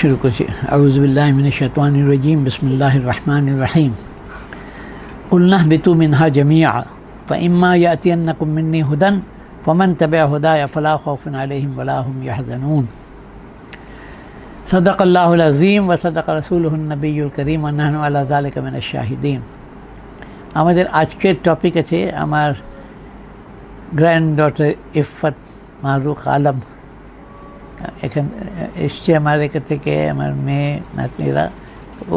शुरू करছি আউযু বিল্লাহি মিনাশ শাইতানির রাজিম বিসমিল্লাহির রহমানির রহিম কুলনা বিতু মিনহা জামিআ ফাইম্মা ইয়াতিয়ান্নাকুম মিন্নি হুদান ফামান তাবিআ হুদায়া ফালা খাউফুন আলাইহিম ওয়ালা হুম ইয়াহজানুন সাদাকাল্লাহুল আযীম ওয়া সাদাকা রাসূলুহুন নবিয়্যুল কারীম ওয়া নাহনু আলা যালিকা মিনাশ শাহিদিন। আমাদের আজকের টপিক আছে আমার গ্র্যান্ড ডটার ইফফত মারুক আলম এখান এসছে আমার এখান থেকে আমার মেয়ে নাতনিরা,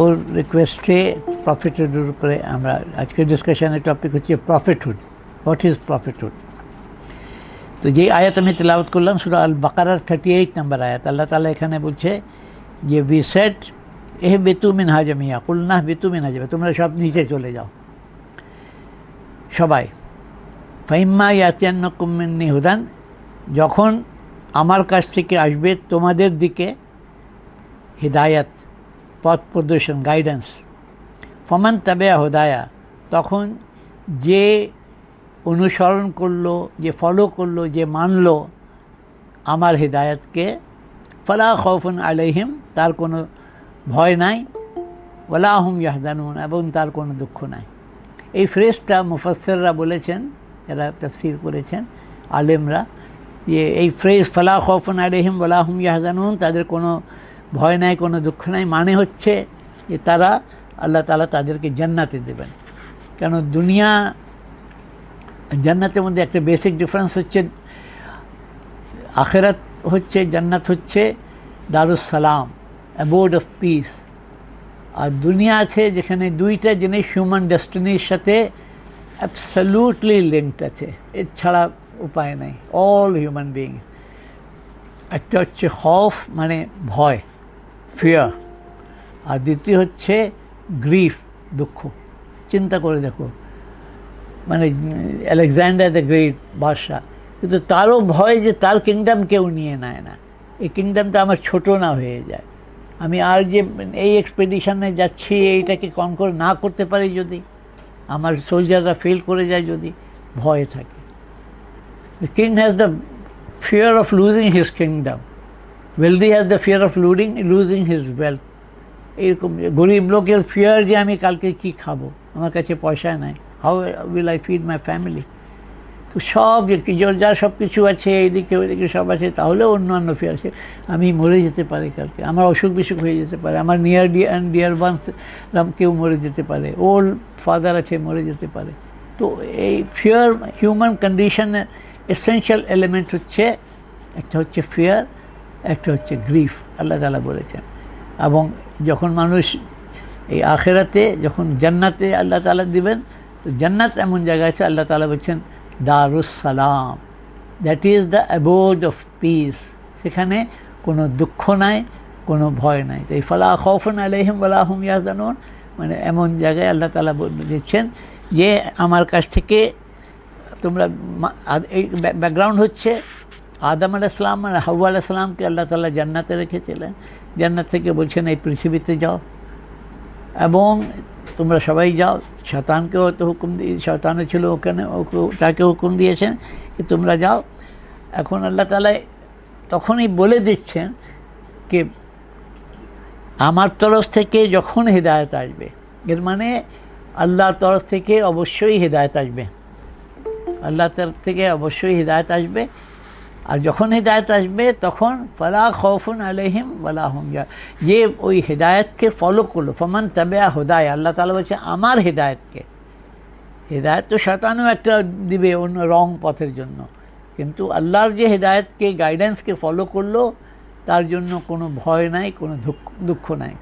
ওর রিকোয়েস্টে প্রফিটহুডের উপরে আমরা আজকের ডিসকাশনের টপিক হচ্ছে প্রফিটহুড। What is প্রফিটহুড? তো যেই আয়াত আমি তেলাওয়াত করলাম সূরা আল বাকারার 38 নম্বর আয়াত, আল্লাহ তাআলা এখানে বলছে যে উই সেড ইহবিতু মিনহা জামিআ কুলনা ইহবিতু মিনহা জামিআ, তোমরা সব নিচে চলে যাও সবাই। ফাইম্মা ইয়াতিয়ান্নাকুম মিন্নি হুদান, যখন আমার কাছ থেকে আসবে তোমাদের দিকে হিদায়াত, পথ প্রদর্শন, গাইডেন্স। ফমান তাবিআ হুদায়া, তখন যে অনুসরণ করলো, যে ফলো করলো, যে মানলো আমার হিদায়াতকে, ফালা খাউফুন আলাইহিম, তার কোনো ভয় নাই, ওয়ালা হুম ইয়াহজানুন, এবং তার কোনো দুঃখ নাই। এই ফ্রেজটা মুফাসসিররা বলেছেন, এরা তাফসীর করেছেন আলেমরা, যে এই ফ্রেজ ফালা খাউফুন আলাইহিম ওয়ালা হুম ইয়াহজানুন, তাদের কোনো ভয় নাই, কোনো দুঃখ নাই, মানে হচ্ছে যে তারা আল্লাহ তাআলা তাদেরকে জান্নাতে দেবেন। কেন দুনিয়া জান্নাতের মধ্যে একটা বেসিক ডিফারেন্স হচ্ছে, আখিরাত হচ্ছে, জান্নাত হচ্ছে Darus Salam, aboard of piece. আর দুনিয়া আছে যেখানে দুইটা জিনিস হিউম্যান ডেস্টিনির সাথে অ্যাবসলিউটলি লিঙ্কড আছে, এর ছাড়া উপায় নাই। অল হিউম্যান বিইং, একটা হচ্ছে খৌফ মানে ভয়, ফিয়ার, আর দ্বিতীয় হচ্ছে গ্রিফ, দুঃখ। চিন্তা করে দেখো, মানে আলেকজান্ডার দ্য গ্রেট বাদশাহ, কিন্তু তারও ভয় যে তার কিংডম কেউ নিয়ে নেয় না, এই কিংডমটা আমার ছোট না হয়ে যায়, আমি আর যে এই এক্সপেডিশনে যাচ্ছি এইটাকে কনকর না করতে পারি, যদি আমার সোলজাররা ফেল করে যায়, যদি ভয় থাকে। The king has the fear of losing his kingdom. Wealthy has the fear of losing his wealth. এরকম গরিব লোকের ফিয়ার যে আমি কালকে কি খাবো, আমার কাছে পয়সা নাই, how will I feed my family. তো সব যে যা সব কিছু আছে, এইদিকে ওইদিকে সব আছে, তাহলেও অন্যান্য ফিয়ার আছে, আমি মরে যেতে পারি কালকে, আমার অসুখ বিসুখ হয়ে যেতে পারে, আমার নিয়ার অ্যান্ড ডিয়ার ওয়ান্স কেউ মরে যেতে পারে, ওল্ড ফাদার আছে মরে যেতে পারে। তো এই ফিয়ার হিউম্যান কন্ডিশনের এসেনশিয়াল এলিমেন্ট হচ্ছে, একটা হচ্ছে ফিয়ার, একটা হচ্ছে গ্রিফ, আল্লাহ তাআলা বলেছেন। এবং যখন মানুষ এই আখিরাতে, যখন জান্নাতে আল্লাহ তাআলা দিবেন, তো জান্নাত এমন জায়গা আছে, আল্লাহ তাআলা বলছেন দারুস সালাম, that is the abode of piece. সেখানে কোনো দুঃখ নাই, কোনো ভয় নাই। তো এই ফালা খাউফুন আলাইহিম ওয়ালা হুম ইয়াহজানুন, মানে এমন জায়গায় আল্লাহ তাআলা দিচ্ছেন যে আমার কাছ থেকে তোমরা, এই ব্যাকগ্রাউন্ড হচ্ছে আদম আলাইহিস সালাম আর হাওয়া আলাইহিস সালামকে আল্লাহ তাআলা জান্নাতে রেখেছিলেন, জান্নাত থেকে বলছেন এই পৃথিবীতে যাও এবং তোমরা সবাই যাও। শয়তানকেও তো হুকুম দিয়ে, শয়তানও ছিল ওখানে, তাকে হুকুম দিয়েছেন যে তোমরা যাও। এখন আল্লাহ তাআলা তখনই বলে দিচ্ছেন যে আমার তরফ থেকে যখন হিদায়াত আসবে, এর মানে আল্লাহর তরফ থেকে অবশ্যই হিদায়াত আসবে, আল্লাহর তরফ থেকে অবশ্যই হিদায়াত আসবে। আর যখন হিদায়াত আসবে তখন ফালা খাউফুন আলাইহিম ওয়ালা হুম, যে ওই হিদায়াতকে ফলো করলো, ফমান তাবিআ হুদায়া, আল্লাহ তাআলা বলছে আমার হিদায়াতকে। হিদায়াত তো শয়তানও একটা দিবে অন্য রং পথের জন্য, কিন্তু আল্লাহর যে হিদায়াতকে, গাইডেন্সকে ফলো করলো, তার জন্য কোনো ভয় নাই, কোনো দুঃখ নাই।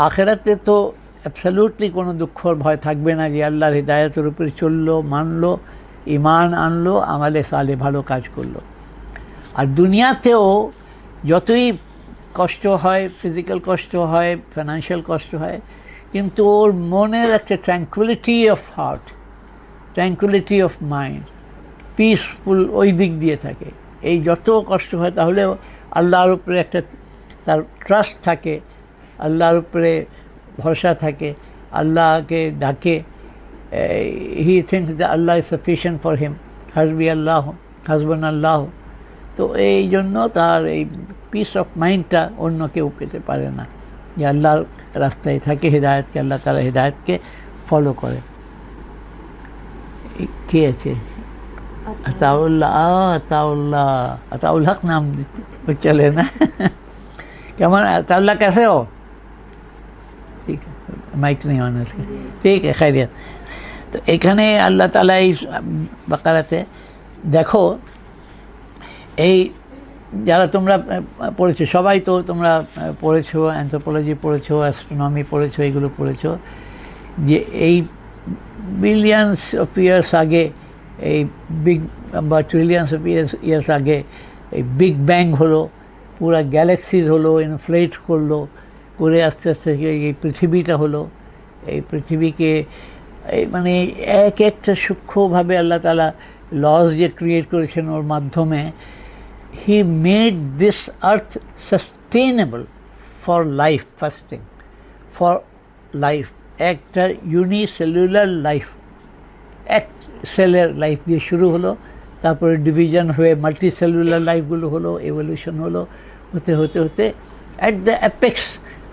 আখিরাতে তো অ্যাবসলিউটলি কোনো দুঃখর ভয় থাকবে না, যে আল্লাহর হিদায়াতের উপরে চললো, মানলো, ঈমান আনলো, আমালে সালে ভালো কাজ করলো। আর দুনিয়াতেও যতই কষ্ট হয়, ফিজিক্যাল কষ্ট হয়, ফাইন্যান্সিয়াল কষ্ট হয়, কিন্তু ওর মনের একটা tranquillity of heart, tranquillity of mind, peaceful ওই দিক দিয়ে থাকে। এই যত কষ্ট হয় তাহলেও আল্লাহর উপরে একটা তার ট্রাস্ট থাকে, আল্লাহর উপরে ভরসা থাকে, আল্লাহকে ডাকে, হি thinks that Allah is sufficient for him, হাসবি আল্লাহ হাসবান আল্লাহ। তো এই জন্য তার এই পিস অফ মাইন্ডটা অন্য কেউ পেতে পারে না, যে আল্লাহর রাস্তায় থাকে, হেদায়েতকে আল্লাহ তাআলা হেদায়েতকে ফলো করে। কে আছে? আতাউল হক নাম চলে না? কেমন আতাউল্লাহ, कैसे हो? ঠিক মাইক নেই অনেক, ঠিক খাইরিয়াত। তো এখানে আল্লাহ তাআলা এই বাকারাতে দেখো, এই যারা তোমরা পড়েছো, সবাই তো তোমরা পড়েছো, অ্যানথ্রোপোলজি পড়েছো, অ্যাস্ট্রোনমি পড়েছো, এগুলো পড়েছো, যে এই বিলিয়ন্স অফ ইয়ার্স আগে, এই বিগ বা ট্রিলিয়ন্স অফ ইয়ার্স আগে এই বিগ ব্যাং হলো, পুরা গ্যালাক্সিজ হলো, ইনফ্লেট করলো, করে আস্তে আস্তে এই পৃথিবীটা হলো। এই পৃথিবীকে মানে এক একটা সূক্ষ্মভাবে আল্লাহ তাআলা লস যে ক্রিয়েট করেছেন ওর মাধ্যমে, he made this earth sustainable for life, ফার্স্টিং for life, একটা ইউনিসেলুলার লাইফ, এক সেলের লাইফ দিয়ে শুরু হলো, তারপরে ডিভিশন হয়ে মাল্টি সেলুলার লাইফগুলো হলো, এভলিউশন হলো, হতে হতে হতে অ্যাট দ্য অ্যাপেক্স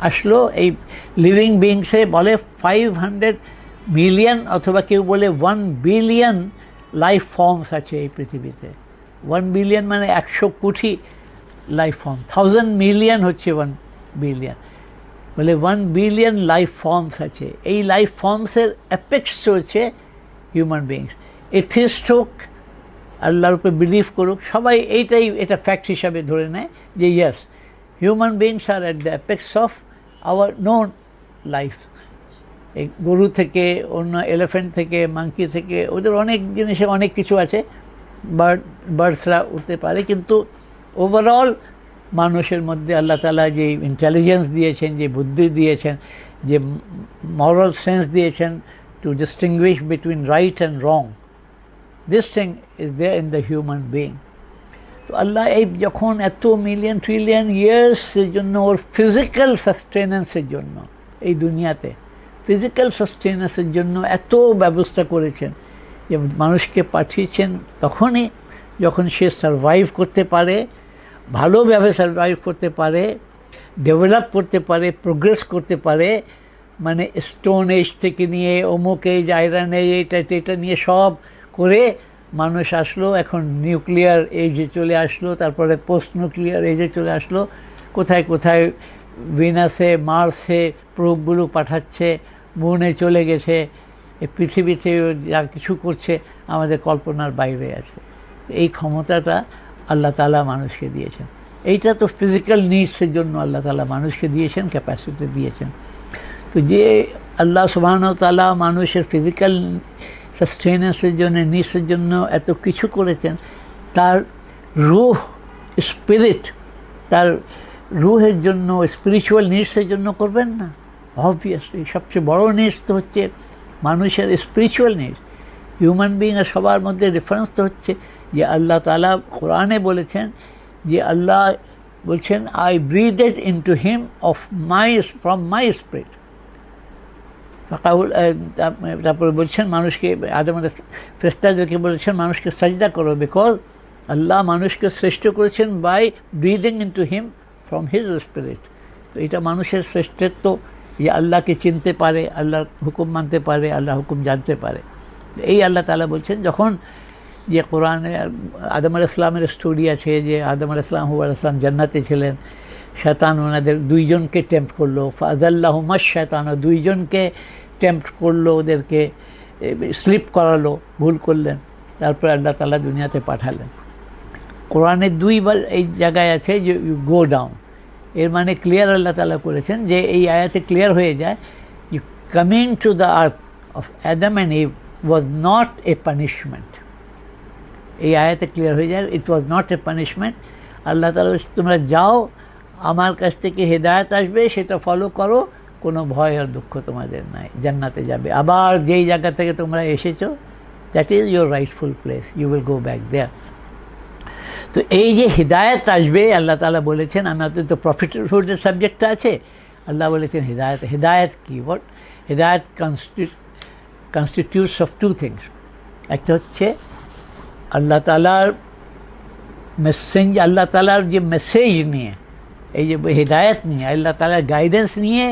আসলো এই লিভিং বিংসে বলে 500 মিলিয়ন অথবা কেউ বলে 1 বিলিয়ন লাইফ ফর্মস আছে এই পৃথিবীতে। 1 বিলিয়ন মানে 100 কোটি লাইফ ফর্ম, 1000 মিলিয়ন হচ্ছে 1 বিলিয়ন, বলে 1 বিলিয়ন লাইফ ফর্মস আছে। এই লাইফ ফর্মসের অ্যাপেক্স হচ্ছে হিউম্যান বিংস। এথিস্ট হোক, আল্লাহর উপরে বিলিভ করুক, সবাই এটা ফ্যাক্ট হিসাবে ধরে নেয় যে yes, human beings are at the apex of our known life. এই গরু থেকে, অন্য এলিফ্যান্ট থেকে, মাঙ্কি থেকে, ওদের অনেক জিনিসে অনেক কিছু আছে, বার্ডসরা উঠতে পারে, কিন্তু ওভারঅল মানুষের মধ্যে আল্লাহ তাআলা যে ইন্টেলিজেন্স দিয়েছেন, যে বুদ্ধি দিয়েছেন, যে মরাল সেন্স দিয়েছেন to distinguish between right and wrong, this thing is there in the human being. তো আল্লাহ এই যখন এত মিলিয়ন ট্রিলিয়ন ইয়ার্সের জন্য ওর ফিজিক্যাল সাস্টেনেন্সের জন্য, এই দুনিয়াতে ফিজিক্যাল সাস্টেনেন্সের জন্য এত ব্যবস্থা করেছেন, যে মানুষকে পাঠিয়েছেন তখনই যখন সে সারভাইভ করতে পারে, ভালোভাবে সারভাইভ করতে পারে, ডেভেলপ করতে পারে, প্রোগ্রেস করতে পারে, মানে স্টোন এজ থেকে নিয়ে অমুক এজ, আয়রন এজ, এটা নিয়ে সব করে মানুষ আসলো, এখন নিউক্লিয়ার এজে চলে আসলো, তারপরে পোস্ট নিউক্লিয়ার এজে চলে আসলো, কোথায় কোথায় ভিনাসে, মার্সে প্রোবগুলো পাঠাচ্ছে, মুনে চলে গেছে, এই পৃথিবীতে যা কিছু করছে আমাদের কল্পনার বাইরে আছে। এই ক্ষমতাটা আল্লাহ তাআলা মানুষকে দিয়েছেন। এইটা তো ফিজিক্যাল নিডসের জন্য আল্লাহ তাআলা মানুষকে দিয়েছেন, ক্যাপাসিটি দিয়েছেন। তো যে আল্লাহ সুবহানাহু ওয়া তাআলা মানুষের ফিজিক্যাল সাস্টেনেন্সের জন্য, নিডসের জন্য এত কিছু করেছেন, তার রূহ, স্পিরিট, তার রুহের জন্য, স্পিরিচুয়াল নিডসের জন্য করবেন না? অবভিয়াসলি সবচেয়ে বড় নিডস তো হচ্ছে মানুষের স্পিরিচুয়াল নিডস। হিউম্যান বিইংয়ের সবার মধ্যে ডিফারেন্স তো হচ্ছে যে আল্লাহ তাআলা কোরআনে বলেছেন যে আল্লাহ বলছেন, I breathed into him from my spirit. তারপরে বলছেন মানুষকে, আদম ফেরেশতাদেরকে বলেছেন মানুষকে সাজদা করো, বিকজ আল্লাহ মানুষকে শ্রেষ্ঠ করেছেন by breathing into him from his spirit. তো এটা মানুষের শ্রেষ্ঠত্ব, যে আল্লাহকে চিনতে পারে, আল্লাহর হুকুম মানতে পারে, আল্লাহ হুকুম জানতে পারে। এই আল্লাহ তাআলা বলছেন, যখন যে কোরআনে আদম আলাইহিস সালামের স্টোরি আছে, যে আদম আলাইহিস সালাম জান্নাতে ছিলেন, শয়তান ওনাদের দুইজনকে টেম্প্ট করলো, ফাযাল্লাহুমা শায়তান, দুইজনকে টেম্প্ট করলো, ওদেরকে স্লিপ করালো, ভুল করলেন, তারপরে আল্লাহ তাআলা দুনিয়াতে পাঠালেন। কোরআনে দুইবার এই জায়গায় আছে যে ইউ গো ডাউন, এর মানে ক্লিয়ার আল্লাহ তাআলা করেছেন যে এই আয়াতে ক্লিয়ার হয়ে যায় যে coming to the earth of Adam and Eve was not a punishment. এই আয়াতে ক্লিয়ার হয়ে যায় ইট ওয়াজ নট এ পানিশমেন্ট। আল্লাহ তাআলা তোমরা যাও, আমার কাছ থেকে হেদায়েত আসবে, সেটা ফলো করো, কোনো ভয় আর দুঃখ তোমাদের নাই, জান্নাতে যাবে। আবার যেই জায়গা থেকে তোমরা এসেছো, that is your rightful place, you will go back there. তো এই যে হিদায়ত আসবে, আল্লাহ তাআলা বলেছেন, আমাদের তো প্রফিটহুডের সাবজেক্টটা আছে, আল্লাহ বলেছেন হিদায়ত। হিদায়ত কি? হোয়াট হিদায়ত কনস্টিটিউটস অফ টু থিংস। একটা হচ্ছে আল্লাহ তাআলার মেসেঞ্জ, আল্লাহ তাআলার যে মেসেজ নিয়ে এই যে হেদায়েত নিয়ে, আল্লাহ তাআলার গাইডেন্স নিয়ে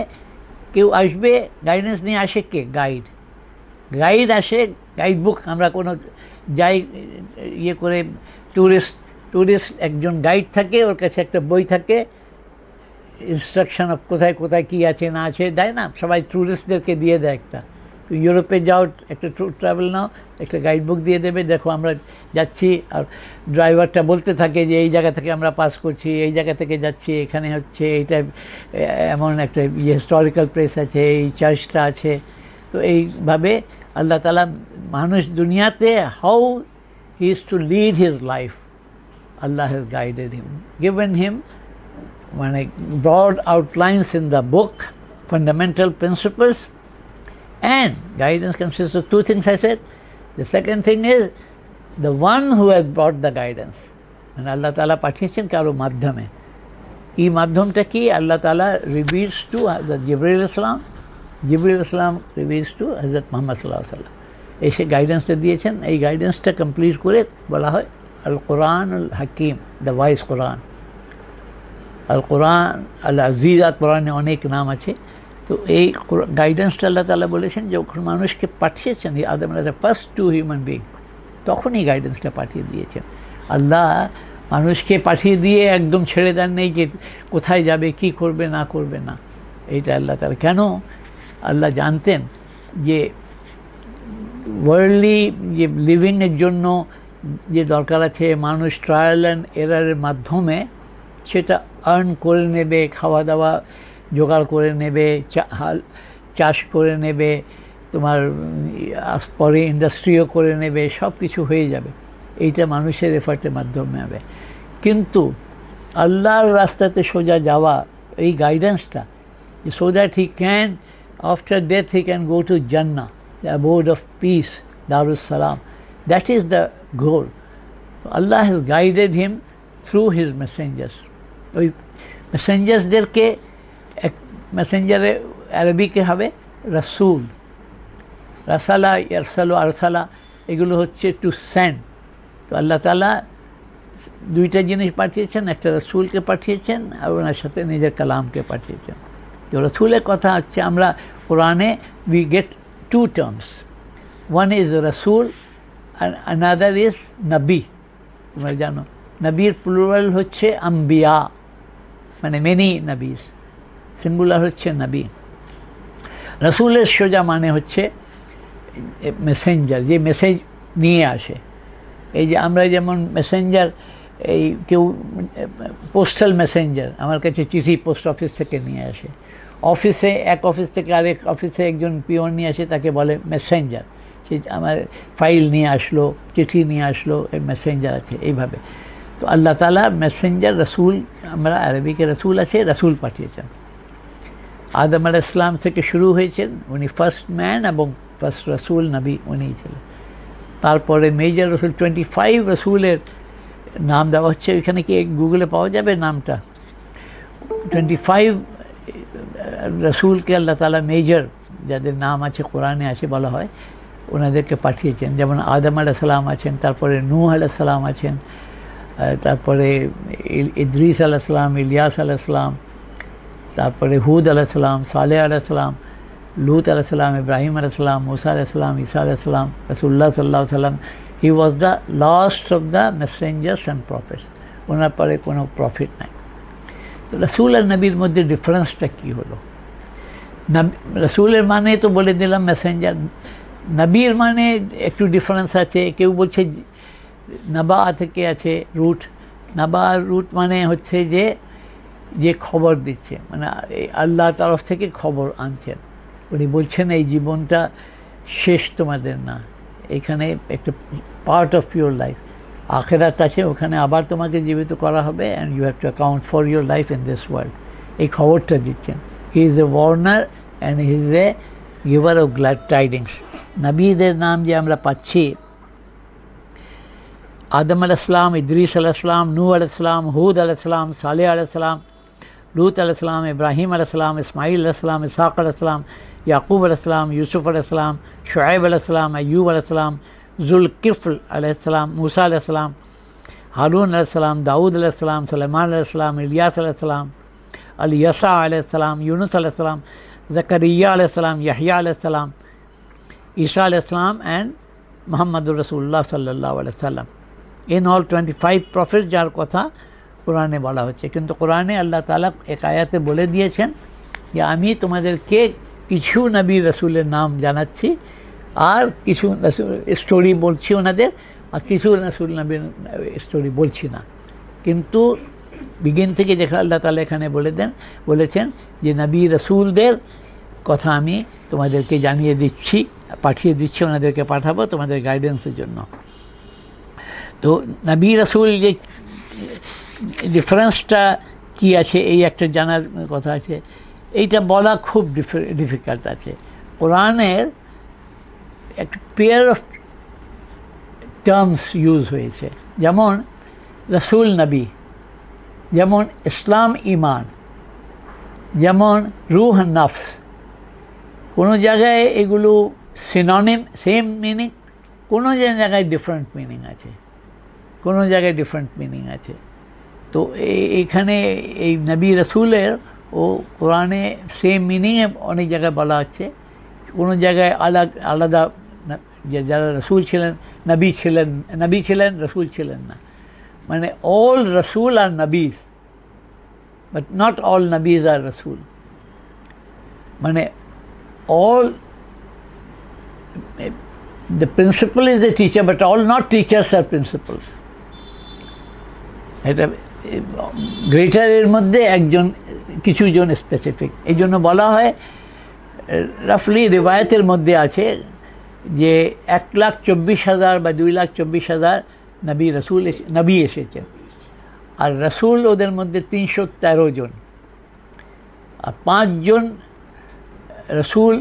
কেউ আসবে, গাইডেন্স নিয়ে আসে কে? গাইড আসে, গাইড বুক। আমরা কোনো যাই ইয়ে করে ট্যুরিস্ট একজন গাইড থাকে, ওর কাছে একটা বই থাকে, ইনস্ট্রাকশন অফ কোথায় কোথায় কী আছে না আছে দেয় না, সবাই ট্যুরিস্টদেরকে দিয়ে দেয় একটা। তো ইউরোপে যাও, একটা ট্রাভেল নাও, একটা গাইড বুক দিয়ে দেবে, দেখো আমরা যাচ্ছি, আর ড্রাইভারটা বলতে থাকে যে এই জায়গা থেকে আমরা পাস করছি, এই জায়গা থেকে যাচ্ছি, এখানে হচ্ছে এইটা এমন একটা হিস্টোরিক্যাল প্লেস আছে, এই চার্চটা আছে। তো এইভাবে আল্লাহ তাআলা মানুষ দুনিয়াতে how he is to lead his life, Allah has guided him, given him মানে broad outlines in the book, fundamental principles, and guidance consists of two things, I said. The second thing is the one who has brought the guidance, and Allah Ta'ala পাঠিয়েছেন কারো মাধ্যমে। এই মাধ্যমটা কি? আল্লাহ তাআলা reveals to Jibreel Islam, Jibreel Islam reveals to Hazrat Muhammad sallallahu alaihi wasallam, এসে গাইডেন্সটা দিয়েছেন। এই গাইডেন্সটা কমপ্লিট করে বলা হয় আল কোরআন আল হাকিম, দ্য ওয়াইজ কোরআন। আল কোরআন আল আজিজ, কোরআনে অনেক নাম আছে। তো এই গাইডেন্সটা আল্লাহ তাআলা বলেছেন যখন মানুষকে পাঠিয়েছেন, এই আদম আলাইহিস ফার্স্ট টু হিউম্যান বিং, তখনই গাইডেন্সটা পাঠিয়ে দিয়েছেন। আল্লাহ মানুষকে পাঠিয়ে দিয়ে একদম ছেড়ে দেন নেই যে কোথায় যাবে, কি করবে না করবে না। এইটা আল্লাহ তাআলা কেন? আল্লাহ জানতেন যে ওয়ার্ল্ডলি যে লিভিংয়ের জন্য যে দরকার আছে, মানুষ ট্রায়াল অ্যান্ড এরারের মাধ্যমে সেটা আর্ন করে নেবে, খাওয়া দাওয়া জোগাড় করে নেবে, চাষ করে নেবে, তোমার পরে ইন্ডাস্ট্রিও করে নেবে, সব কিছু হয়ে যাবে। এইটা মানুষের এফার্টের মাধ্যমে হবে। কিন্তু আল্লাহর রাস্তাতে সোজা যাওয়া, এই গাইডেন্সটা, so that he can after death he can go to জান্নাহ, দ্য অ্যাবোর্ড অফ পিস, দারুস সালাম, that is the goal. Allah has guided him through his messengers. ওই মেসেঞ্জার্সদেরকে, এক মেসেঞ্জারে আরবিকে হবে রাসূল, রাসালা, ইয়ারসালু, আরসালা, এগুলো হচ্ছে টু সেন্ড। তো আল্লাহ তাআলা দুইটা জিনিস পাঠিয়েছেন, একটা রাসূলকে পাঠিয়েছেন আর ওনার সাথে নিজের কালামকে পাঠিয়েছেন। তো রাসূলের কথা হচ্ছে, আমরা কোরআনে we get to terms, one is রাসূল আর আনাদার ইজ নবী। তোমরা জানো নবীর প্লুরাল হচ্ছে আম্বিয়া, মানে মেনি নবীস, সিঙ্গুলার হচ্ছে নবী। রাসূলের সোজা মানে হচ্ছে মেসেঞ্জার, যে মেসেজ নিয়ে আসে। এই যে আমরা যেমন মেসেঞ্জার, এই কেউ পোস্টাল মেসেঞ্জার, আমার কাছে চিঠি পোস্ট অফিস থেকে নিয়ে আসে, অফিসে এক অফিস থেকে আরেক অফিসে একজন পিওন নিয়ে আসে, তাকে বলে মেসেঞ্জার। সে আমার ফাইল নিয়ে আসলো, চিঠি নিয়ে আসলো, এই মেসেঞ্জার আছে। এইভাবে তো আল্লাহ তাআলা মেসেঞ্জার, রাসূল, আমরা আরবিকে রাসূল আছে, রাসূল পাঠিয়েছেন। আদম আলাইহিস সালাম থেকে শুরু হয়েছেন, উনি ফার্স্ট ম্যান এবং ফার্স্ট রাসূল, নবী উনিই ছিলেন। তারপরে মেজর রাসূল 25 রাসূলের নাম দেওয়া হচ্ছে। ওইখানে কি গুগলে পাওয়া যাবে নামটা? 25 রাসূলকে আল্লাহ তাআলা মেজর, যাদের নাম আছে কোরআনে আছে বলা হয়, ওনাদেরকে পাঠিয়েছেন। যেমন আদম আলাইহিস সালাম আছেন, তারপরে নূহ আলাইহিস সালাম আছেন, তারপরে ইদ্রিস আলাইহিস সালাম, ইলিয়াস আলাইহিস সালাম, তারপরে হুদ আলাইহিস সালাম, সালেহ আলাইহিস সালাম, লূত আলাইহিস সালাম, ইব্রাহিম আলাইহিস সালাম, মুসা আলাইহিস সালাম, ঈসা আলাইহিস সালাম, রাসূলুল্লাহ সাল্লাল্লাহু আলাইহি ওয়াসাল্লাম। He was the last of the messengers and prophets. ওনার পরে কোনো প্রফিট নাই। তো রাসূল আর নবীর মধ্যে ডিফারেন্সটা কী হলো? রাসূলের মানে তো বলে দিলাম মেসেঞ্জার, নবীর মানে একটু ডিফারেন্স আছে। কেউ বলছে নাবা থেকে আছে রুট, নাবা রুট মানে হচ্ছে যে খবর দিচ্ছে, মানে আল্লাহ তরফ থেকে খবর আনছেন। উনি বলছেন এই জীবনটা শেষ তোমাদের না, এখানে একটা পার্ট অফ ইউর লাইফ, আখেরাত আছে, ওখানে আবার তোমাকে জীবিত করা হবে, and you have to account for your life in this world. এই খবরটা দিচ্ছেন। He is a warner and he is a giver of glad tidings. নবীদের নাম যে আমরা পাচ্ছি, আদম আলাইহিস সালাম, ইদ্রিস আলাইহিস সালাম, নূহ আলাইহিস সালাম, হুদ আলাইহিস সালাম, সালেহ আলাইহিস সালাম, লূত আলাইহিস সালাম, ইব্রাহিম আলাইহিস সালাম, ইসমাঈল আলাইহিস সালাম, ইসহাক আলাইহিস সালাম, ইয়াকুব আলাইহিস সালাম, ইউসুফ আলাইহিস সালাম, শুআয়ব আলাইহিস সালাম, আইয়ুব আলাইহিস সালাম, যুলকিফল আলাইহিস সালাম, মুসা আলাইহিস সালাম, হারুন আলাইহিস সালাম, দাউদ আলাইহিস সালাম, সুলাইমান আলাইহিস সালাম, ইলিয়াস আলাইহিস সালাম, আল ইয়াসা আলাইহিসসালাম, ইউনুস আলাইহিসসালাম, জাকারিয়া আলাইহিসসালাম, ইয়াহইয়া আলাইহিসসালাম, ঈসা আলাইহিসসালাম and মুহাম্মাদুর রাসূলুল্লাহ সাল্লাল্লাহু আলাইহি ওয়াসাল্লাম। ইন অল 25 প্রফেট যার কথা কোরআনে বলা হচ্ছে। কিন্তু কোরআনে আল্লাহ তাআলা এক আয়াতে বলে দিয়েছেন যে আমি তোমাদেরকে কিছু নবী রাসূলের নাম জানাচ্ছি আর কিছু স্টোরি বলছি ওনাদের, আর কিছু রাসূল নবীর স্টোরি বলছি না। কিন্তু বিগিন থেকে যেখানে আল্লাহ তাআলা এখানে বলেছেন যে নবী রাসূলদের কথা আমি তোমাদেরকে জানিয়ে দিচ্ছি, পাঠিয়ে দিচ্ছি, ওনাদেরকে পাঠাবো তোমাদের গাইডেন্সের জন্য। তো নবী রাসূল যে ডিফারেন্সটা কী আছে এই একটা জানার কথা আছে। এইটা বলা খুব ডিফিকাল্ট আছে। কোরআনের একটা পেয়ার অফ টার্মস ইউজ হয়েছে, যেমন রাসূল নবী, যেমন ইসলাম ইমান, যেমন রূহ নফস। কোনো জায়গায় এগুলো সিনোনিম, সেম মিনিং, কোনো জায়গায় ডিফারেন্ট মিনিং আছে, কোনো জায়গায় ডিফারেন্ট মিনিং আছে। তো এইখানে এই নবী রাসূলের ও কোরআনে সেম মিনিংয়ে অনেক জায়গায় বলা হচ্ছে, কোনো জায়গায় আলাদা যারা রসুল ছিলেন, নবী ছিলেন, রসুল ছিলেন না। মানে অল রসুল আর নবীজ, বাট নট অল নবীজ আর রসুল। মানে all the principal is the teacher, but all not teachers are principals. এটা গ্রেটারের মধ্যে কিছুজন স্পেসিফিক। এই জন্য বলা হয়, রাফলি রিওয়ায়াতের মধ্যে আছে যে 1,24,000 বা 2,24,000 নবী এসেছেন, আর রসুল ওদের মধ্যে 313 জন, আর 5 জন রসুল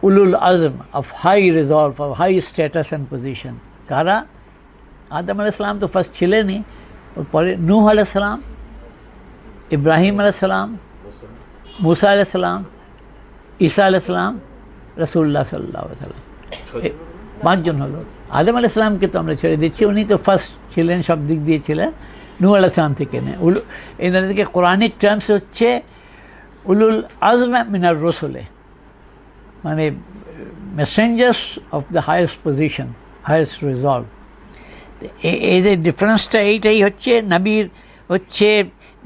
উলুল আজম of high resolve, of high status and position. কারা? আদম আলাইহিস সালাম তো ফার্স্ট ছিলেনই, ওর পরে নূহ আলাইহিস সালাম, ইব্রাহিম আলাইহিস সালাম, মুসা আলাইহিস সালাম, ঈসা আলাইহিস সালাম, রাসূলুল্লাহ সাল্লাল্লাহু আলাইহি ওয়াসাল্লাম। 5 জন হলো। আদম আলাইহিস সালামকে তো আমরা ছেড়ে দিচ্ছি, উনি তো ফার্স্ট ছিলেন, সব দিক দিয়ে ছিলেন। নূহ আলাইহিস সালাম থেকে এনাদেরকে কোরআনিক টার্মস হচ্ছে উলুল আজম মিনার রসুলে, মানে messengers of the highest position, highest resolve. এই যে ডিফারেন্সটা এইটাই হচ্ছে। নবীর হচ্ছে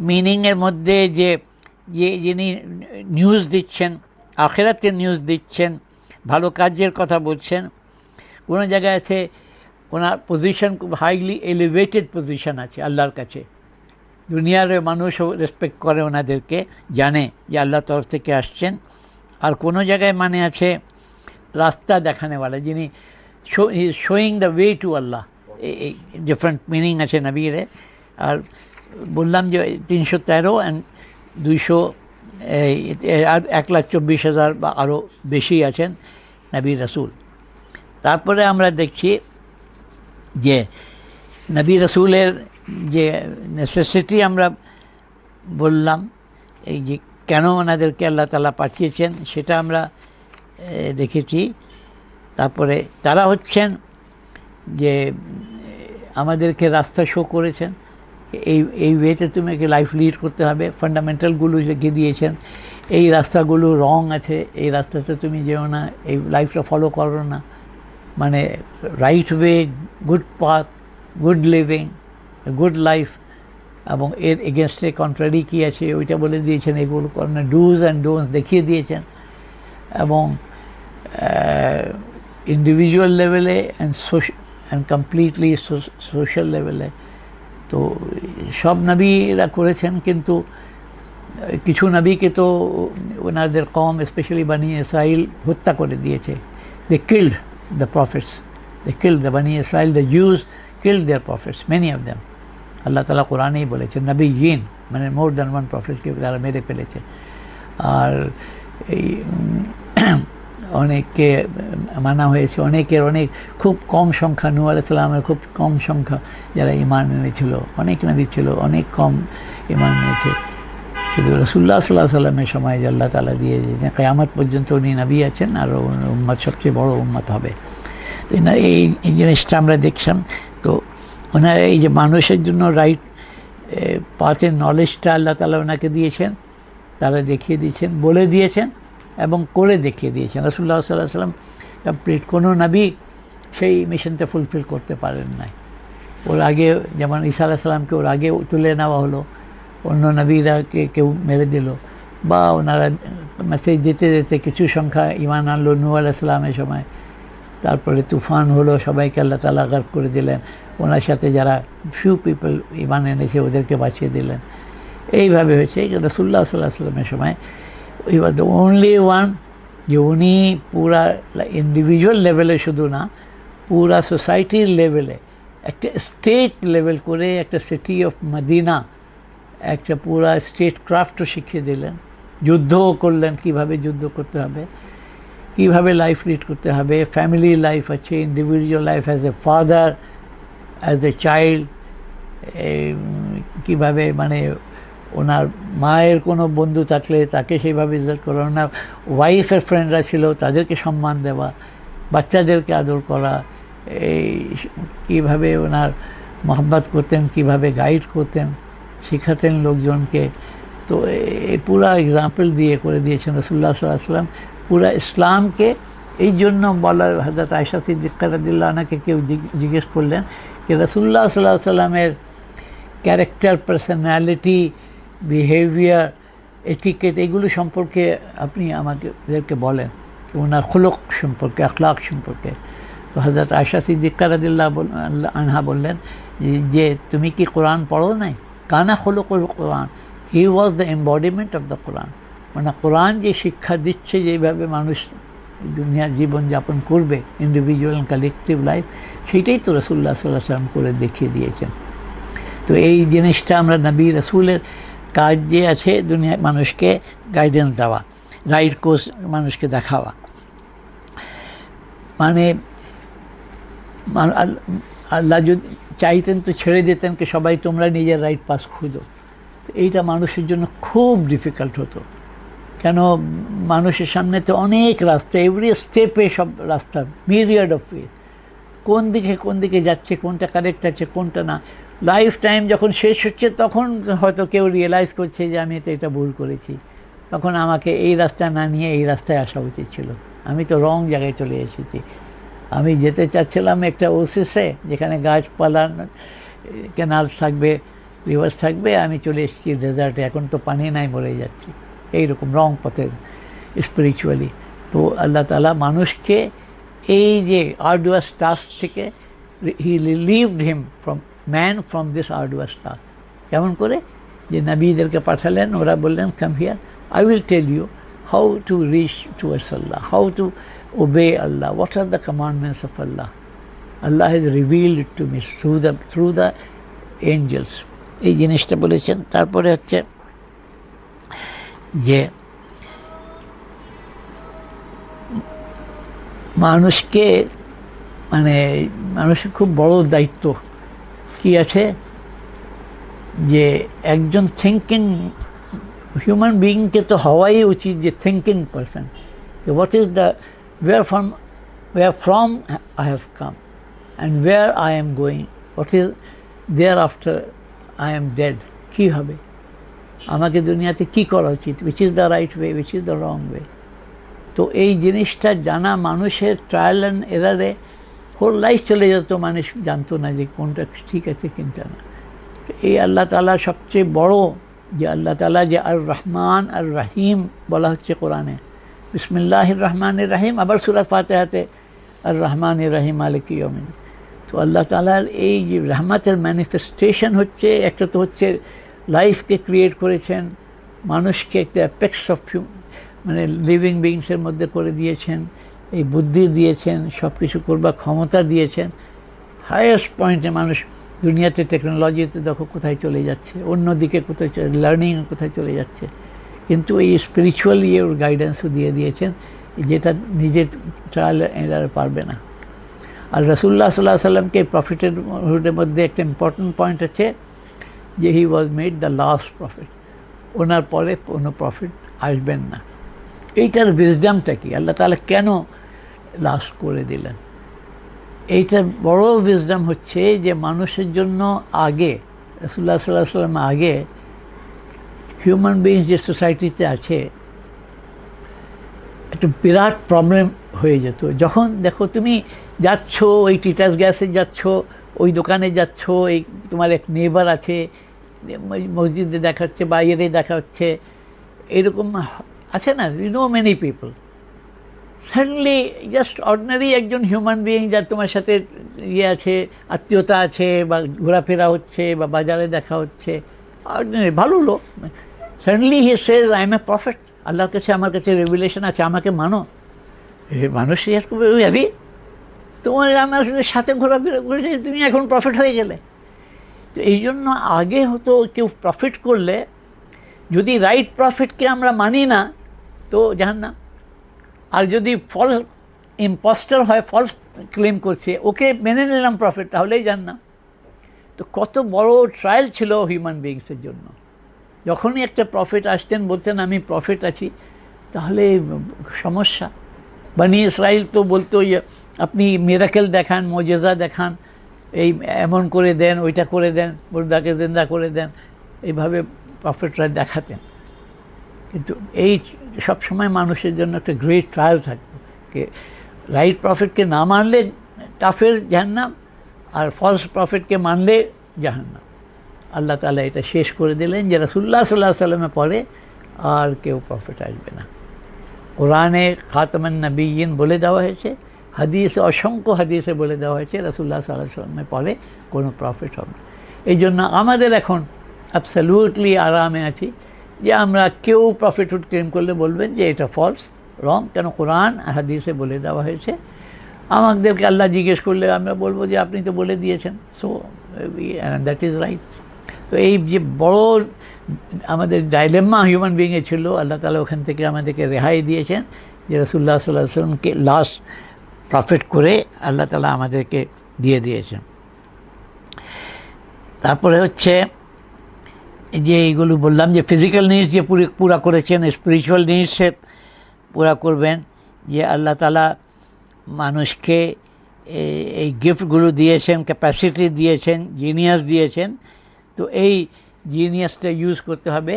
মিনিংয়ের মধ্যে যে যিনি নিউজ দিচ্ছেন, আখিরাতের নিউজ দিচ্ছেন, ভালো কাজের কথা বলছেন। কোনো জায়গায় আছে ওনার পজিশন খুব হাইলি এলিভেটেড পজিশন আছে আল্লাহর কাছে, দুনিয়ার মানুষও রেসপেক্ট করে ওনাদেরকে, জানে যে আল্লাহর তরফ থেকে আসছেন। আর কোনো জায়গায় মানে আছে রাস্তা দেখানেওয়ালা, যিনি শোয়িং দ্য ওয়ে টু আল্লাহ। এই ডিফারেন্ট মিনিং আছে নবীর। আর বললাম যে 313 অ্যান্ড 200 আর 1,24,000 বা আরও বেশি আছেন নবী রাসূল। তারপরে আমরা দেখছি যে নবী রাসূলের যে নেসেসিটি আমরা বললাম, এই যে কেন ওনাদেরকে আল্লাহ তাআলা পাঠিয়েছেন সেটা আমরা দেখেছি। তারপরে তারা হচ্ছেন যে আমাদেরকে রাস্তা শো করেছেন, এই ওয়েতে তোমাকে লাইফ লিড করতে হবে, ফান্ডামেন্টালগুলো লিখে দিয়েছেন। এই রাস্তাগুলো রং আছে, এই রাস্তাতে তুমি যেও না, এই লাইফটা ফলো করো না। মানে right way, good path, good living, good life, এবং এর এগেনস্টে কন্ট্রারি কী আছে ওইটা বলে দিয়েছেন। এগুলো ডুজ অ্যান্ড ডোন্টস দেখিয়ে দিয়েছেন, এবং ইন্ডিভিজুয়াল লেভেলে অ্যান্ড কমপ্লিটলি সোশ্যাল লেভেলে। তো সব নবীরা করেছেন, কিন্তু কিছু নবীকে তো ওনাদের কম, স্পেশালি বানি ইসরাইল হত্যা করে দিয়েছে। They killed the prophets, they killed the Bani Israel, the Jews killed their prophets, many of them. Allah তাআলা কোরআনেই বলেছেন নবী ইন, মানে মোর দ্যান ওয়ান প্রফেটকে তারা মেরে ফেলেছে। আর এই অনেককে মানা হয়েছে, অনেক খুব কম সংখ্যা, নূহ আলাইহিস সালামের খুব কম সংখ্যা যারা ঈমান এনেছিল। অনেক নবী ছিল, অনেক কম ঈমান এনেছে। শুধু রাসূলুল্লাহ সাল্লাল্লাহু আলাইহি ওয়াসাল্লামের সময় যে আল্লাহ তাআলা দিয়ে যে কিয়ামত পর্যন্ত উনি নবী আছেন, আর উম্মত সবচেয়ে বড় উম্মত হবে। তো এই জিনিসটা আমরা দেখলাম। তো ওনার এই যে মানুষের জন্য রাইট পাথের নলেজটা আল্লাহ তাআলা ওনাকে দিয়েছেন, তারা দেখিয়ে দিয়েছেন, বলে দিয়েছেন এবং করে দেখিয়ে দিয়েছেন। রাসূলুল্লাহ সাল্লাল্লাহু আলাইহি ওয়াসাল্লাম কমপ্লিট, কোনো নবী সেই মিশনটা ফুলফিল করতে পারেন নাই। ওর আগে যেমন ঈসা আলাইহিস সালামকে ওর আগে তুলে নেওয়া হলো, অন্য নবীরাকে কেউ মেরে দিল, বা ওনারা মেসেজ দিতে দিতে কিছু সংখ্যা ঈমান আনলো নূহ আলাইহিস সালামের সময়, তারপরে তুফান হলো, সবাইকে আল্লাহ তাআলা গার্ক করে দিলেন, ওনার সাথে যারা ফিউ পিপল ঈমান এনেছে ওদেরকে বাঁচিয়ে দিলেন। এইভাবে হয়েছে। রাসূলুল্লাহ সাল্লাল্লাহু আলাইহি ওয়াসাল্লামের সময় হি ওয়াজ দ্য অনলি ওয়ান, যে উনি পুরা ইন্ডিভিজুয়াল লেভেলে শুধু না, পুরা সোসাইটির লেভেলে, একটা স্টেট লেভেল করে একটা সিটি অফ মদিনা একটা পুরা স্টেট ক্রাফটও শিখিয়ে দিলেন। যুদ্ধও করলেন, কিভাবে যুদ্ধ করতে হবে, কিভাবে লাইফ লিড করতে হবে, ফ্যামিলি লাইফ আছে, individual life as a father, as a child, কীভাবে মানে ওনার মায়ের কোনো বন্ধু থাকলে তাকে সেইভাবে ইজ্জত করা, ওনার ওয়াইফের ফ্রেন্ডরা ছিল তাদেরকে সম্মান দেওয়া, বাচ্চাদেরকে আদর করা, এই কীভাবে ওনার মহব্বত করতেন, কিভাবে গাইড করতেন, শেখাতেন লোকজনকে। তো এই পুরা এক্সাম্পল দিয়ে করে দিয়েছেন রাসূলুল্লাহ সাল্লাল্লাহু আলাইহি ওয়াসাল্লাম পুরা ইসলামকে। এই জন্য বলার, হযরত আয়েশা সিদ্দিকা রাদিয়াল্লাহু আনহাকে কেউ জিজ্ঞেস করলেন যে রাসূলুল্লাহ সাল্লাল্লাহু আলাইহি ওয়াসাল্লামের ক্যারেক্টার, পার্সোনালিটি, বিহেভিয়ার, এটিকেট, এগুলো সম্পর্কে আপনি আমাদেরকে বলেন, ওনার খুলুক সম্পর্কে, আখলাক সম্পর্কে। তো হযরত আয়েশা সিদ্দিকা রাদিয়াল্লাহু আনহা বললেন যে তুমি কি কোরআন পড়ো নাই? কানা খুলুকুল কোরআন, he was the embodiment of the Quran. মানে কোরআন যে শিক্ষা দিচ্ছে যেভাবে মানুষ দুনিয়ার জীবনযাপন করবে, ইন্ডিভিজুয়াল অ্যান্ড কালেকটিভ লাইফ, সেইটাই তো রাসূলুল্লাহ সাল্লাল্লাহু আলাইহি ওয়াসাল্লাম করে দেখিয়ে দিয়েছেন। তো এই জিনিসটা আমরা নবী রাসূলের কাজ যে আছে দুনিয়ায় মানুষকে গাইডেন্স দেওয়া, রাইট কোর্স মানুষকে দেখাওয়া। মানে আল্লাহ যদি চাইতেন তো ছেড়ে দিতেন কি সবাই তোমরা নিজের রাইট পাস খুঁজো। এইটা মানুষের জন্য খুব ডিফিকাল্ট হতো, কেন মানুষের সামনে তো অনেক রাস্তা, এভরি স্টেপে সব রাস্তা, মিরিয়াড অফ ওয়ে, কোন দিকে যাচ্ছে, কোনটা কারেক্ট আছে, কোনটা না। লাইফ টাইম যখন শেষ হচ্ছে তখন হয়তো কেউ রিয়েলাইজ করছে যে আমি তো এটা ভুল করেছি, তখন আমাকে এই রাস্তা না নিয়ে এই রাস্তায় আসা উচিত ছিল, আমি তো রং জায়গায় চলে এসেছি। আমি যেতে চাচ্ছিলাম একটা ওসিসে যেখানে গাছপালা, ক্যানালস থাকবে, রিভার্স থাকবে, আমি চলে এসেছি ডেজার্টে, এখন তো পানি নাই, মরে যাচ্ছি। এইরকম রং পথে স্পিরিচুয়ালি। তো আল্লাহ তাআলা মানুষকে এই যে আর্ডুয়াস টাস্ক থেকে, he relieved him from this arduous task. কেমন করে? যে নবীদেরকে পাঠালেন, ওরা বললেন come here, I will tell you how to reach towards Allah, how to obey Allah, what are the commandments of Allah. Allah has revealed it to me through the angels. এই জিনিসটা বলেছেন। তারপরে হচ্ছে যে মানুষকে মানে মানুষের খুব বড় দায়িত্ব কি আছে, যে একজন থিঙ্কিং হিউম্যান বিইংকে তো হওয়াই উচিত যে thinking person. What is the where from I have come and where I am going, what is thereafter I am dead, কি হবে, আমাকে দুনিয়াতে কি করা উচিত, which is the right way, which is the wrong way. তো এই জিনিসটা জানা মানুষের ট্রায়াল অ্যান্ড এরারে হোল লাইফ চলে যেত, মানুষ জানতো না যে কোনটা ঠিক আছে কোনটা না। এই আল্লাহ তাআলা সবচেয়ে বড়, যে আল্লাহ তাআলা যে আর রহমান আর রহিম বলা হচ্ছে কোরআনে, বিসমিল্লাহির রহমানির রহিম, আবার সূরা ফাতিহাতে আর রহমানির রহিম মালিকি ইয়াউমিন। তো আল্লাহ তাআলার এই যে রহমতের ম্যানিফেস্টেশন হচ্ছে, একটা তো হচ্ছে লাইফকে ক্রিয়েট করেছেন, মানুষকে একটা অ্যাপেক্স অফ মানে লিভিং বিংসের মধ্যে করে দিয়েছেন, এই বুদ্ধি দিয়েছেন, সব কিছু করবার ক্ষমতা দিয়েছেন। হাইয়েস্ট পয়েন্টে মানুষ দুনিয়াতে টেকনোলজিতে দেখো কোথায় চলে যাচ্ছে, অন্যদিকে কোথায় লার্নিং কোথায় চলে যাচ্ছে, কিন্তু এই স্পিরিচুয়াল ওর গাইডেন্সও দিয়ে দিয়েছেন, যেটা নিজের ট্রায়াল এরার পারবে না। আর রাসূলুল্লাহ সাল্লাল্লাহু আলাইহি ওয়াসাল্লামকে প্রফিটের মধ্যে একটা ইম্পর্টেন্ট পয়েন্ট আছে যে he was made the last prophet, ওনার পরে কোনো প্রফিট আসবেন না। এইটার উইজডমটা কি, আল্লাহ তাআলা কেন লাস্ট করে দিলেন? এইটার বড় উইজডম হচ্ছে যে মানুষের জন্য আগে রাসূলুল্লাহ সাল্লাল্লাহু আলাইহি ওয়াসাল্লাম আগে হিউম্যান বিইংস যে সোসাইটিতে আছে একটা বিরাট প্রবলেম হয়ে যেত। যখন দেখো তুমি যাচ্ছ ওই টিটাস গ্যাসে যাচ্ছ, ওই দোকানে যাচ্ছ, এই তোমার এক নেবার আছে, মসজিদে দেখা হচ্ছে, বাইরে দেখা হচ্ছে, এরকম আছে না, you know many people. Suddenly just ordinary একজন হিউম্যান বিইং যার তোমার সাথে ইয়ে আছে, আত্মীয়তা আছে, বা ঘোরাফেরা হচ্ছে, বা বাজারে দেখা হচ্ছে, অর্ডিনারি ভালো লোক, suddenly he says I M A prophet, আল্লাহর কাছে আমার কাছে রেভেলেশন আছে, আমাকে মানো। মানুষ শেয়ার করবে, ওই আরে তোমার আমার সাথে ঘোরাফেরা করেছে, তুমি এখন প্রফিট হয়ে গেলে। তো এই জন্য আগে হতো কেউ প্রফিট করলে যদি রাইট প্রফিটকে আমরা মানি না তো জাহান্নাম, আর যদি ফলস ইম্পোস্টার হয়, ফলস ক্লেম করছে, ওকে মেনে নিলাম প্রফিট, তাহলেই জাহান্নাম। তো কত বড় ট্রায়াল ছিল হিউম্যান বিইংসের জন্য। যখনই একটা প্রফিট আসতেন বলতেন আমি প্রফিট আছি, তাহলে সমস্যা। বনি ইসরাইল তো বলতো আপনি মিরাকেল দেখান, মোজেজা দেখান, এই এমন করে দেন, ওইটা করে দেন, মুর্দাকে জিন্দা করে দেন, এইভাবে প্রফিটরা দেখাতেন। কিন্তু এই সবসময় মানুষের জন্য একটা গ্রেট ট্রায়াল থাকতো, যে রাইট প্রফিটকে না মানলে কাফের জাহান্নাম, আর ফলস প্রফিটকে মানলে জাহান্নাম। আল্লাহ তাআলা এটা শেষ করে দিলেন যে রাসূলুল্লাহ সাল্লাল্লাহু আলাইহি ওয়াসাল্লামে পরে আর কেউ প্রফিট আসবে না। কোরআনে খাতামুন নবিয়্যিন বলে দেওয়া হয়েছে, হাদিসে অসংখ্য হাদিসে বলে দেওয়া হয়েছে রাসূলুল্লাহ সাল্লাল্লাহু আলাইহি ওয়াসাল্লামের পরে কোনো প্রফিট হবে না। এই জন্য আমাদের এখন অ্যাবসলিউটলি আরামে আছি যে আমরা কেউ প্রফিটহুড ক্লেম করলে বলবেন যে এটা ফলস, রং, কেন কোরআন আর হাদিসে বলে দেওয়া হয়েছে। আমাদেরকে আল্লাহ জিজ্ঞেস করলে আমরা বলবো যে আপনি তো বলে দিয়েছেন, সো দ্যাট ইজ রাইট। তো এই যে বড় আমাদের ডাইলেম্মা হিউম্যান বিইংয়ে ছিল, আল্লাহ তাআলা ওখান থেকে আমাদেরকে রেহাই দিয়েছেন যে রাসূলুল্লাহ সাল্লাল্লাহু আলাইহি ওয়াসাল্লামকে লাস্ট প্রফিট করে আল্লাহ তাআলা আমাদেরকে দিয়ে দিয়েছেন। তারপরে হচ্ছে যে এইগুলো বললাম যে ফিজিক্যাল নিডস যে পুরা করেছেন, স্পিরিচুয়াল নিডসে পুরা করবেন, যে আল্লাহ তাআলা মানুষকে এই গিফটগুলো দিয়েছেন, ক্যাপাসিটি দিয়েছেন, জিনিয়াস দিয়েছেন। তো এই জিনিয়াসটা ইউজ করতে হবে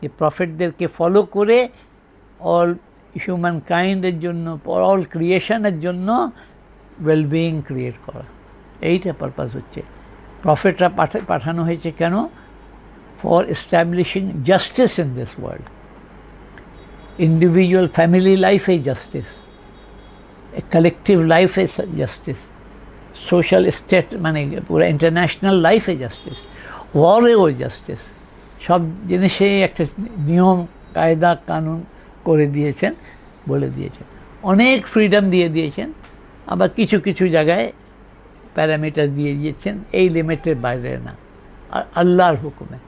যে প্রফিটদেরকে ফলো করে অল হিউম্যান কাইন্ডের জন্য, অল ক্রিয়েশনের জন্য ওয়েলবিইং ক্রিয়েট করা, এইটা পারপাস হচ্ছে। প্রফিটরা পাঠানো হয়েছে কেন? For establishing justice in this world. Individual family লাইফে জাস্টিস, কালেকটিভ লাইফে জাস্টিস, সোশ্যাল স্টেট মানে পুরো ইন্টারন্যাশনাল লাইফে জাস্টিস, ওয়ারেও জাস্টিস, সব জিনিসেই একটা নিয়ম কায়দা কানুন করে দিয়েছেন, বলে দিয়েছেন। অনেক ফ্রিডম দিয়ে দিয়েছেন, আবার কিছু কিছু জায়গায় প্যারামিটার দিয়ে দিয়েছেন, এই লিমিটের বাইরে না, আর আল্লাহর হুকুমে।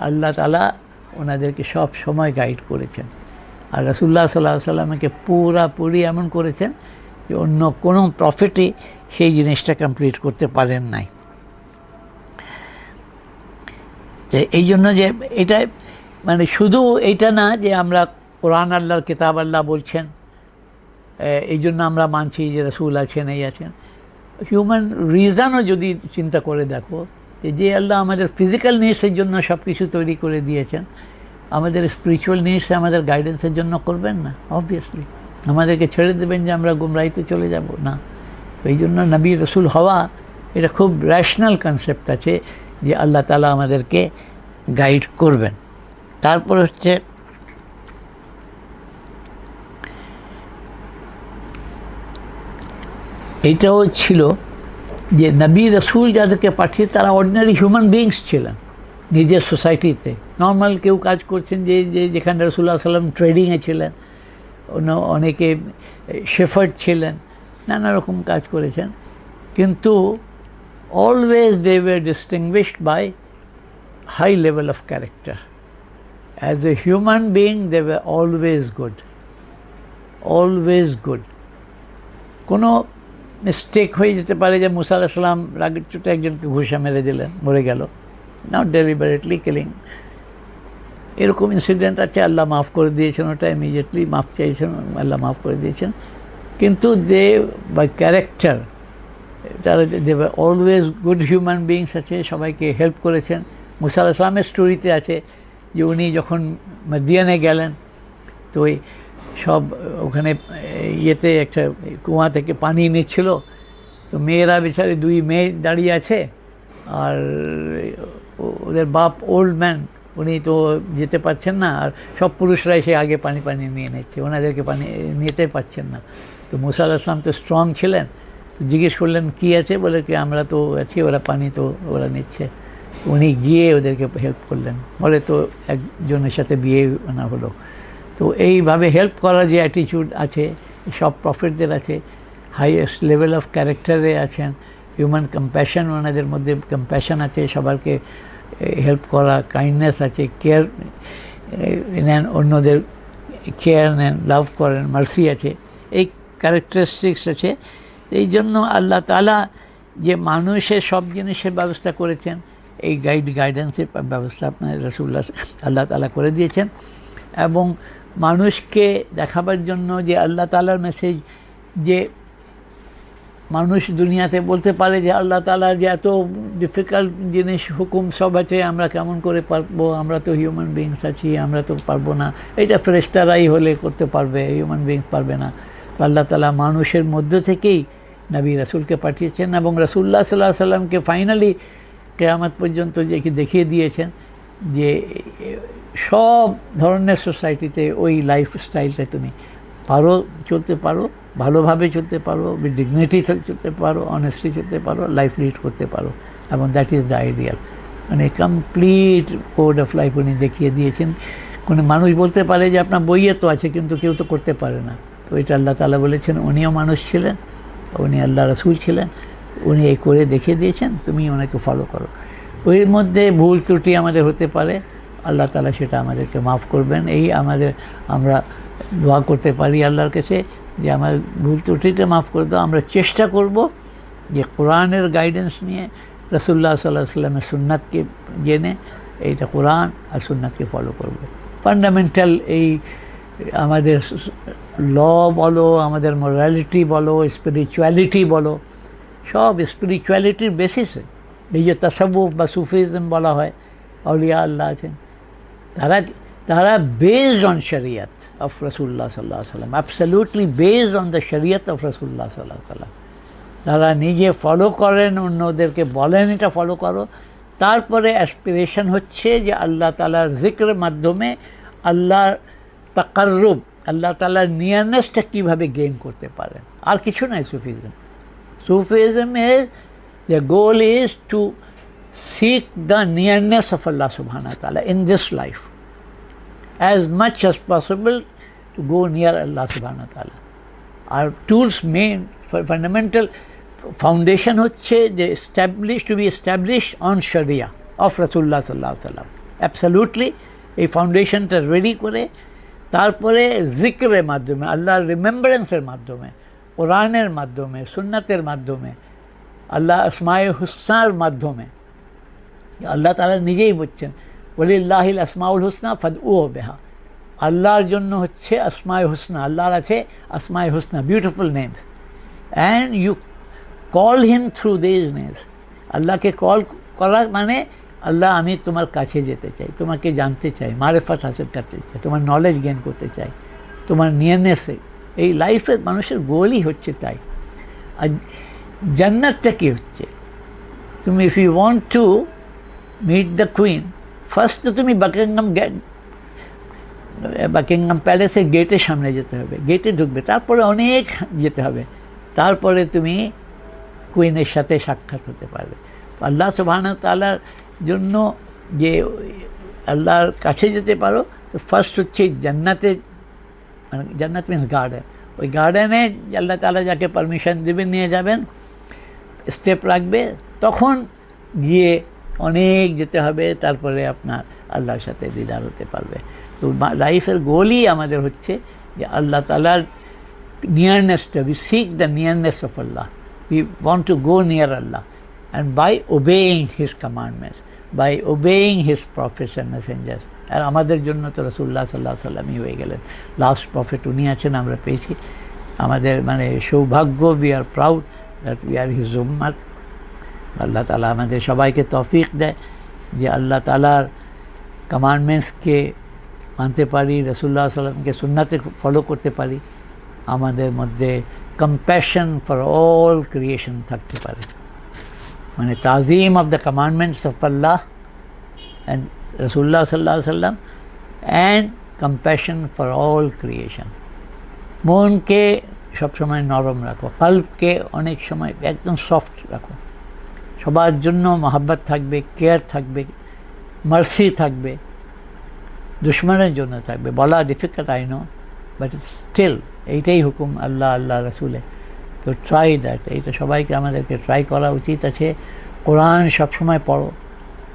আল্লাহ তাআলা ওনাদেরকে সব সময় গাইড করেছেন, আর রাসূলুল্লাহ সাল্লাল্লাহু আলাইহি ওয়াসাল্লামকে পুরাপুরি এমন করেছেন যে অন্য কোনো প্রফিটই সেই জিনিসটা কমপ্লিট করতে পারেন নাই। এই জন্য যে এটা মানে শুধু এইটা না যে আমরা কোরআন আল্লাহর কিতাব, আল্লাহ বলছেন, এই জন্য আমরা মানছি যে রাসূল আছেন, এই আছেন। হিউম্যান রিজনও যদি চিন্তা করে দেখো যে আল্লাহ আমাদের ফিজিক্যাল নিডসের জন্য সব কিছু তৈরি করে দিয়েছেন, আমাদের স্পিরিচুয়াল নিডসে আমাদের গাইডেন্সের জন্য করবেন না? অবভিয়াসলি আমাদেরকে ছেড়ে দেবেন যে আমরা গুমরাহিতে চলে যাব না। তো এই জন্য নবী রসুল হওয়া এটা খুব র্যাশনাল কনসেপ্ট আছে যে আল্লাহ তাআলা আমাদেরকে গাইড করবেন। তারপর হচ্ছে এইটাও ছিল যে নবী রসুল যাদেরকে পাঠিয়ে তারা অর্ডিনারি হিউম্যান বিইংস ছিলেন নিজের সোসাইটিতে। নর্মাল কেউ কাজ করছেন যে যেখানে রাসূলুল্লাহ সাল্লাল্লাহু আলাইহি ওয়াসাল্লাম ট্রেডিংয়ে ছিলেন, অনেকে শেফার্ড ছিলেন, নানা রকম কাজ করেছেন, কিন্তু always they were distinguished by high level of character. As a human being they were always good, always good. কোনো মিস্টেক হয়ে যেতে পারে যে মুসা আলাইহিস সালাম রাগের চোটে একজনকে ঘুষা মেরে দিলেন, মরে গেল, নট ডেলিবারেটলি কিলিং, এরকম ইনসিডেন্ট আছে, আল্লাহ মাফ করে দিয়েছেন, ওটা ইমিডিয়েটলি মাফ চাইছেন, আল্লাহ মাফ করে দিয়েছেন। কিন্তু দে বাই ক্যারেক্টার তারা they always good human beings আছে, সবাইকে হেল্প করেছেন। মুসা আলাইহিস সালামের স্টোরিতে আছে যে উনি যখন মদিয়ানে গেলেন তো ওই সব ওখানে ইয়েতে একটা কুয়া থেকে পানি নিচ্ছিল, তো মেয়েরা বেচারে 2 মেয়ে দাঁড়িয়ে আছে, আর ওদের বাপ ওল্ড ম্যান, উনি তো যেতে পারছেন না, আর সব পুরুষরা এসে আগে পানি নিয়ে নিচ্ছে, ওনাদেরকে পানি নিতে পারছেন না। তো মুসা আলাইহিস সালাম তো স্ট্রং ছিলেন, তো জিজ্ঞেস করলেন কী আছে, বলে কি আমরা তো আছি, ওরা পানি তো ওরা নিচ্ছে। উনি গিয়ে ওদেরকে হেল্প করলেন, বলে তো একজনের সাথে বিয়ে না হলো। তো এইভাবে হেল্প করার যে অ্যাটিটিউড আছে সব প্রফেটদের আছে, হাইয়েস্ট লেভেল অফ ক্যারেক্টারে আছেন, হিউম্যান কম্প্যাশন, ওনাদের মধ্যে কম্প্যাশন আছে, সবারকে হেল্প করা, কাইন্ডনেস আছে, কেয়ার নেন, অন্যদের কেয়ার নেন, লাভ করেন, মার্সি আছে, এই ক্যারেক্টারিস্টিক্স আছে। এই জন্য আল্লাহ তাআলা যে মানুষের সব জিনিসের ব্যবস্থা করেছেন, এই গাইডেন্সের ব্যবস্থা আপনার রাসূলুল্লাহ আল্লাহ তাআলা করে দিয়েছেন, এবং মানুষকে দেখাবার জন্য যে আল্লাহ তাআলার মেসেজ, যে মানুষ দুনিয়াতে বলতে পারে যে আল্লাহ তাআলার যে এত ডিফিকাল্ট জিনিস হুকুম সব আছে, আমরা কেমন করে পারবো, আমরা তো হিউম্যান বিংস আছি, আমরা তো পারবো না, এটা ফেরেশতারাই হলে করতে পারবে, হিউম্যান বিংস পারবে না। তো আল্লাহ তাআলা মানুষের মধ্য থেকেই নবী রাসূলকে পাঠিয়েছেন, এবং রাসূলুল্লাহ সাল্লাল্লাহু আলাইহি সাল্লামকে ফাইনালি কিয়ামত পর্যন্ত যে দেখিয়ে দিয়েছেন যে সব ধরনের সোসাইটিতে ওই লাইফস্টাইলটা তুমি পারো, চলতে পারো, ভালোভাবে চলতে পারো, ডিগনিটি চলতে পারো, অনেস্টলি চলতে পারো, লাইফ লিড করতে পারো, এবং দ্যাট ইজ দ্য আইডিয়াল। মানে কমপ্লিট কোড অফ লাইফ উনি দেখিয়ে দিয়েছেন। কোনো মানুষ বলতে পারে যে আপনার বইয়ে তো আছে, কিন্তু কেউ তো করতে পারে না। তো এটা আল্লাহ তাআলা বলেছেন, উনিও মানুষ ছিলেন, উনি আল্লাহ রাসূল ছিলেন, উনি এই করে দেখিয়ে দিয়েছেন, তুমি ওনাকে ফলো করো। ওই মধ্যে ভুল ত্রুটি আমাদের হতে পারে, আল্লাহ তাআলা সেটা আমাদেরকে মাফ করবেন। এই আমরা দোয়া করতে পারি আল্লাহর কাছে যে আমার ভুল ত্রুটিটা মাফ করে দাও। আমরা চেষ্টা করব যে কোরআনের গাইডেন্স নিয়ে রাসূলুল্লাহ সাল্লাল্লাহু আলাইহি ওয়াসাল্লামের সুন্নাতকে জেনে এইটা কোরআন আর সুন্নাতকে ফলো করব। ফান্ডামেন্টাল এই আমাদের ল বলো, আমাদের মোরালিটি বলো, স্পিরিচুয়ালিটি বলো, সব স্পিরিচুয়ালিটির বেসিসে। এই যে তাসাউফ বা সুফিজম বলা হয়, আউলিয়া আল্লাহ আছেন, তারা based on Shariat of Rasulullah sallallahu alaihi wasallam, absolutely based on the Shariat of Rasulullah sallallahu alaihi wasallam. তারা নিজে ফলো করেন, অন্যদেরকে বলেন এটা ফলো করো। তারপরে অ্যাসপিরেশন হচ্ছে যে আল্লাহ তাআলার জিক্রের মাধ্যমে আল্লাহর তাকাররুব, আল্লাহ তাআলার নিয়ারনেসটা কীভাবে গেইন করতে পারেন, আর কিছু নাই সুফিজম। সুফিজম এর the goal is to seek the nearness of Allah subhanahu wa ta'ala in this life, as much as possible to go near Allah subhanahu wa ta'ala. Our tools main fundamental foundation হচ্ছে যে to be established on Sharia of Rasulullah sallallahu alaihi wasallam. Absolutely এই ফাউন্ডেশনটা ready করে তারপরে জিক্রের মাধ্যমে, আল্লাহর রিমেম্বারেন্সের মাধ্যমে, কোরআনের মাধ্যমে, সুন্নাতের মাধ্যমে, আল্লাহ আসমায়ে হুসনার মাধ্যমে, আল্লাহ তাআলা নিজেই বলছেন ওয়ালিল্লাহিল আসমাউল হুসনা ফাদউহু বিহা, আল্লাহর জন্য হচ্ছে আসমায়ে হুসনা, আল্লাহর আছে আসমায়ে হুসনা, beautiful names, and you call him through these names. আল্লাহকে কল করা মানে আল্লাহ আমি তোমার কাছে যেতে চাই, তোমাকে জানতে চাই, মারেফাত হাসিল করতে চাই, তোমার নলেজ গেইন করতে চাই, তোমার নিয়ারনেসে। এই লাইফে মানুষের গোলই হচ্ছে তাই। আর জান্নাতটা কী হচ্ছে, তুমি if you want to meet the queen, first তো তুমি বাকিংহাম প্যালেসের গেটের সামনে যেতে হবে, গেটে ঢুকবে, তারপরে অনেক যেতে হবে, তারপরে তুমি কুইনের সাথে সাক্ষাৎ হতে পারবে। আল্লাহ সুবহানাহু ওয়া তাআলার জন্য যে আল্লাহর কাছে যেতে পারো, তো ফার্স্ট হচ্ছে জান্নাতে, মানে জান্নাত মিনস গার্ডেন, ওই গার্ডেনে আল্লাহ তাআলা যাকে পারমিশন দেবেন নিয়ে যাবেন, স্টেপ রাখবে, তখন গিয়ে অনেক যেতে হবে, তারপরে আপনার আল্লাহর সাথে দিদার হতে পারবে। তো লাইফের গোলই আমাদের হচ্ছে যে আল্লাহ তাআলার নিয়ারনেসটা, we seek the nearness of Allah, we want to go near Allah, and by obeying his commandments, by obeying his prophets and messengers. আর আমাদের জন্য তো রাসূলুল্লাহ সাল্লাল্লাহু আলাইহি ওয়াসাল্লামই হয়ে গেলেন লাস্ট প্রফেট, উনি আছেন, আমরা পেয়েছি। আমাদের মানে সৌভাগ্য, we are proud that we are his উম্মাত। আল্লাহ তাআলা আমাদের সবাইকে তৌফিক দেয় যে আল্লাহ তাআলার কমান্ডমেন্টসকে মানতে পারি, রাসূলুল্লাহ সাল্লাল্লাহু আলাইহি ওয়াসাল্লামকে সুন্নাতে ফলো করতে পারি, আমাদের মধ্যে কম্প্যাশন ফর অল ক্রিয়েশন থাকতে পারে। মানে তাজিম of the commandments of Allah and রাসূলুল্লাহ সাল্লাল্লাহু আলাইহি ওয়াসাল্লাম and compassion for all creation. মনকে সবসময় নরম রাখো, কল্বকে অনেক সময় একদম সফট রাখো, সবার জন্য মহাব্বত থাকবে, কেয়ার থাকবে, মার্সি থাকবে, দুশ্মনের জন্য থাকবে। বলা difficult I know, but still এইটাই হুকুম আল্লাহ আল্লাহ রসুলে। তো ট্রাই দ্যাট, এইটা সবাইকে আমাদেরকে ট্রাই করা উচিত আছে। কোরআন সবসময় পড়ো,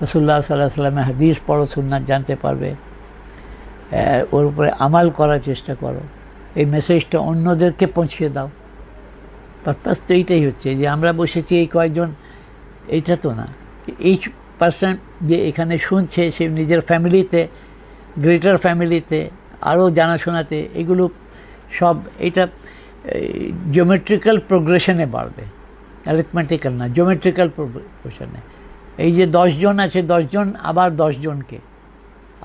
রাসূলুল্লাহ সাল্লাল্লাহু আলাইহি ওয়াসাল্লামের হাদিস পড়ো, সুন্নাত জানতে পারবে, ওর উপরে আমাল করার চেষ্টা করো, এই মেসেজটা অন্যদেরকে পৌঁছে দাও। পারপাস তো এইটাই হচ্ছে যে আমরা বসেছি এই কয়েকজন, এইটা তো না। এইচ পার্সন যে এখানে শুনছে সে নিজের ফ্যামিলিতে, গ্রেটার ফ্যামিলিতে আরও জানাশোনাতে, এগুলো সব এটা জিওমেট্রিক্যাল প্রোগ্রেশনে বাড়বে, অ্যারিথমেটিক্যাল না, জিওমেট্রিক্যাল প্রোগ্রেশনে। এই যে 10 জন আছে, 10 জন আবার 10 জনকে,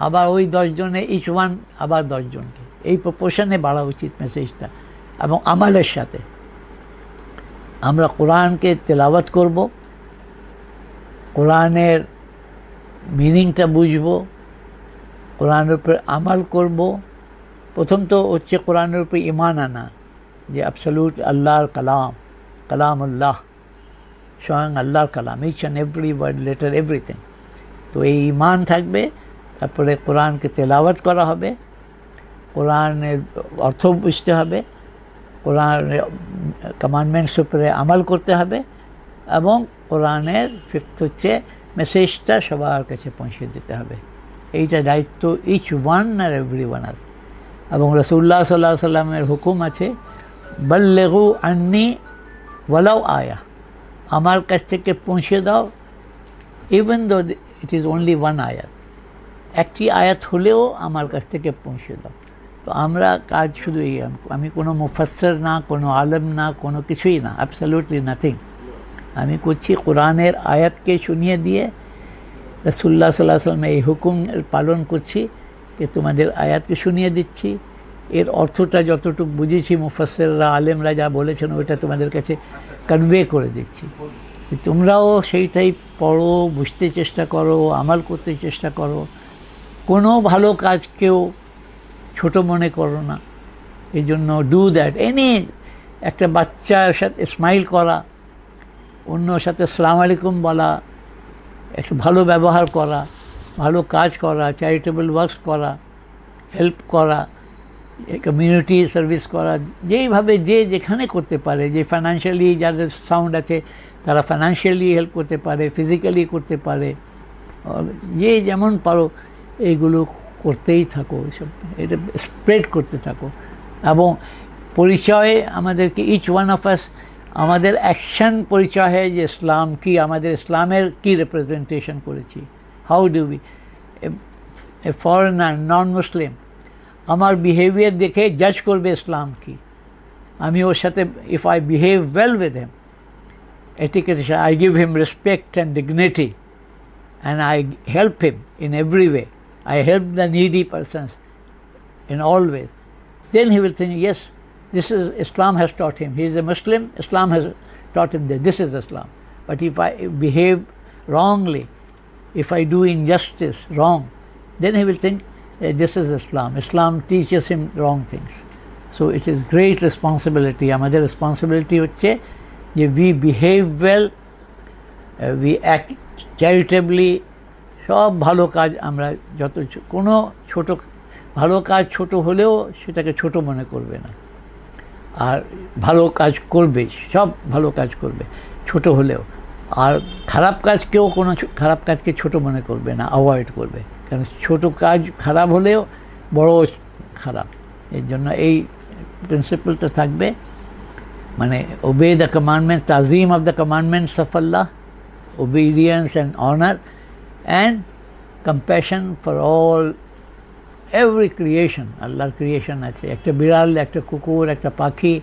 আবার ওই 10 জনে ইচ ওয়ান আবার 10 জনকে, এই প্রপোর্শনে বাড়া উচিত মেসেজটা। এবং আমালের সাথে আমরা কোরআনকে তেলাওয়াত করব, কোরআনের মিনিংটা বুঝব, কোরআনের উপর আমাল করব। প্রথম তো হচ্ছে কোরআনের উপর ঈমান আনা, যে অ্যাবসলিউট আল্লাহর কালাম, কালামুল্লাহ, স্বয়ং আল্লাহর কালাম, each and every word, letter, everything. তো এই ঈমান থাকবে, তারপরে কোরআনকে তেলাওয়াত করা হবে, কোরআনের অর্থ বুঝতে হবে, কোরআনের কমান্ডমেন্টস উপরে আমাল করতে হবে, এবং কোরআনের ফিফথ হচ্ছে মেসেজটা সবার কাছে পৌঁছে দিতে হবে। এইটা দায়িত্ব ইচ ওয়ান আর এভরি ওয়ান আছে। এবং রাসূলুল্লাহ সাল্লাল্লাহু আলাইহি ওয়াসাল্লামের হুকুম আছে, বাল্লিগু আন্নি ওয়ালাউ আয়া, আমার কাছ থেকে পৌঁছে দাও, even though it is only one আয়াত, একটি আয়াত হলেও আমার কাছ থেকে পৌঁছে দাও। তো আমরা কাজ শুধু এই, আমি কোনো মুফাসসির না, কোনো আলেম না, কোনো কিছুই না, অ্যাবসলিউটলি নাথিং। আমি করছি কোরআনের আয়াতকে শুনিয়ে দিয়ে রাসূলুল্লাহ সাল্লাল্লাহু আলাইহি ওয়াসাল্লামের এই হুকুমের পালন করছি, যে তোমাদের আয়াতকে শুনিয়ে দিচ্ছি, এর অর্থটা যতটুকু বুঝেছি মুফাসসিররা, আলেমরা যা বলেছেন ওইটা তোমাদের কাছে কনভে করে দিচ্ছি। তোমরাও সেইটাই পড়ো, বুঝতে চেষ্টা করো, আমাল করতে চেষ্টা করো। কোনো ভালো কাজকেও ছোট মনে করো না, এই জন্য ডু দ্যাট। এনি একটা বাচ্চার সাথে স্মাইল করা, অন্যর সাথে আসসালামু আলাইকুম বলা, একটু ভালো ব্যবহার করা, ভালো কাজ করা, চ্যারিটেবল ওয়ার্কস করা, হেল্প করা, কমিউনিটি সার্ভিস করা, যেইভাবে যে যেখানে করতে পারে, যে ফাইন্যান্সিয়ালি যাদের সাউন্ড আছে তারা ফাইন্যান্সিয়ালি হেল্প করতে পারে, ফিজিক্যালি করতে পারে, যে যেমন পারো এইগুলো করতেই থাকো, এসব এটা স্প্রেড করতে থাকো। এবং পরিচয়ে আমাদেরকে ইচ ওয়ান অফ আস, আমাদের অ্যাকশন পরিচয় হয় যে ইসলাম কি, আমাদের ইসলামের কি রিপ্রেজেন্টেশন করেছি। How do we, a foreigner, non Muslim আমার বিহেভিয়ার দেখে জাজ করবে ইসলাম কি। আমি ওর সাথে if I behave well with him, etiquette, I give him respect and dignity and I help him in every way, I help the needy persons in all ways, then he will think, yes, this is Islam has taught him. He is a Muslim, Islam has taught him that this is Islam. But if I behave wrongly, if I do injustice wrong, then he will think this is Islam. Islam teaches him wrong things. So it is great responsibility. Amader responsibility hocche je we behave well, we act charitably, সব ভালো কাজ আমরা যত, কোনো ছোট ভালো কাজ ছোট হলেও সেটাকে ছোট মনে করবে না, আর ভালো কাজ করবে, সব ভালো কাজ করবে ছোট হলেও। আর খারাপ কাজকেও কোনো খারাপ কাজকে ছোট মনে করবে না, অ্যাভয়েড করবে, কারণ ছোট কাজ খারাপ হলেও বড় খারাপ। এর জন্য এই প্রিন্সিপালটা থাকবে, মানে ওবে the commandments, Tazim of the commandments of Allah, obedience and honour, and compassion for all, every creation. আল্লাহর ক্রিয়েশন আছে, একটা বিড়াল, একটা কুকুর, একটা পাখি,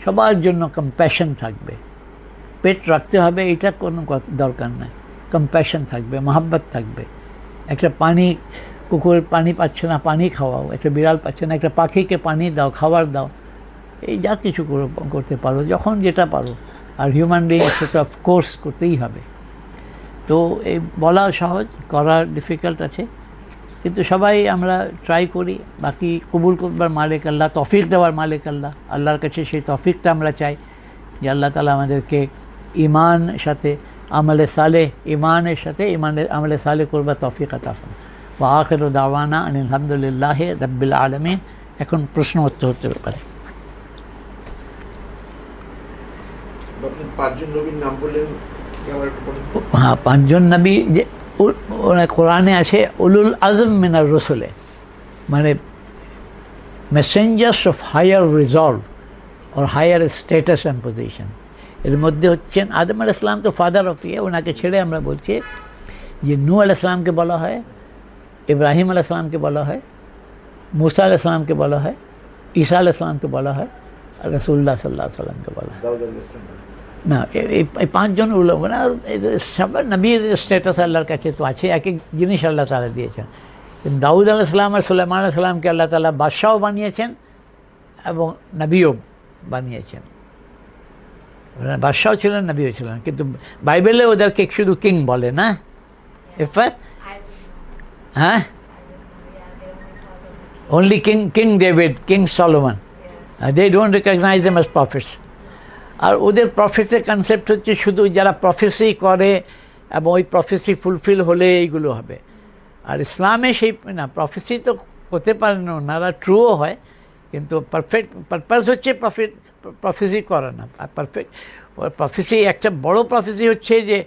সবার জন্য কম্প্যাশন থাকবে। পেট রাখতে হবে এটা কোনো দরকার নাই, কম্প্যাশন থাকবে, মহাব্বত থাকবে। একটা পানি কুকুর পানি পাচ্ছে না, পানি খাওয়াও, একটা বিড়াল পাচ্ছে না, একটা পাখিকে পানি দাও, খাবার দাও, এই যা কিছু করতে পারো, যখন যেটা পারো। আর হিউম্যান বিং সেটা অফকোর্স করতেই হবে। তো এই বলা সহজ, করা ডিফিকাল্ট আছে, কিন্তু সবাই আমরা ট্রাই করি। বাকি কবুল করবার মালিক আল্লাহ, তৌফিক দেওয়ার মালিক আল্লাহ, আল্লাহর কাছে সেই তৌফিকটা আমরা চাই যে আল্লাহ তাআলা আমাদেরকে ঈমান সাথে আমলে সালেহ, ঈমানের সাথে আমলে সালেহ করবার তৌফিক আতা ফরমান। ওয়া আখিরু দাওয়ানা আনিল হামদুলিল্লাহি রাব্বিল আলামিন। এখন প্রশ্ন উত্তর হতে পারে। পাঁচজন নবীর নাম বললেন, হ্যাঁ, পাঁচজন নবী যে কোরআনে আছে উলুল আজম মিনার রসুলে, মানে messengers of higher resolve or higher status and position. এর মধ্যে হচ্ছেন আদম আলাইহিস সালাম, তো ফাদার অফ ওনাকে ছেড়ে আমরা বলছি যে নূহ আলাইহিস সালামকে বলা হয়, ইব্রাহিম আলাইহিস সালামকে বলা হয়, মুসা আলাইহিস সালামকে বলা হয়, ঈসা আলাইহিস সালামকে বলা হয়, আর রাসূলুল্লাহ সাল্লাল্লাহু আলাইহি ওয়াসাল্লামকে বলা হয়। না, এই পাঁচজন না, সবার নবীর স্ট্যাটাস আল্লাহর কাছে তো আছে, এক এক জিনিস আল্লাহ তাআলা দিয়েছেন। দাউদ আলাইহিস সালাম আর সুলাইমান আলাইহিস সালামকে আল্লাহ তাআলা বাদশাও বানিয়েছেন এবং নবীও বানিয়েছেন। বাদশাও ছিলেন, নবীও ছিলেন, কিন্তু বাইবেলে ওদেরকে শুধু কিং বলে না। হ্যাঁ, only King David, King Solomon. They don't recognize them as prophets. আর ওদের প্রফেসির কনসেপ্ট হচ্ছে শুধু যারা প্রফেসি করে এবং ওই প্রফেসি ফুলফিল হলে এইগুলো হবে। আর ইসলামে সেই না, প্রফেসি তো করতে পারেন ওনারা, ট্রুও হয়, কিন্তু পারফেক্ট পারপাস হচ্ছে প্রফেসি করা না। পারফেক্ট প্রফেসি, একটা বড় প্রফেসি হচ্ছে যে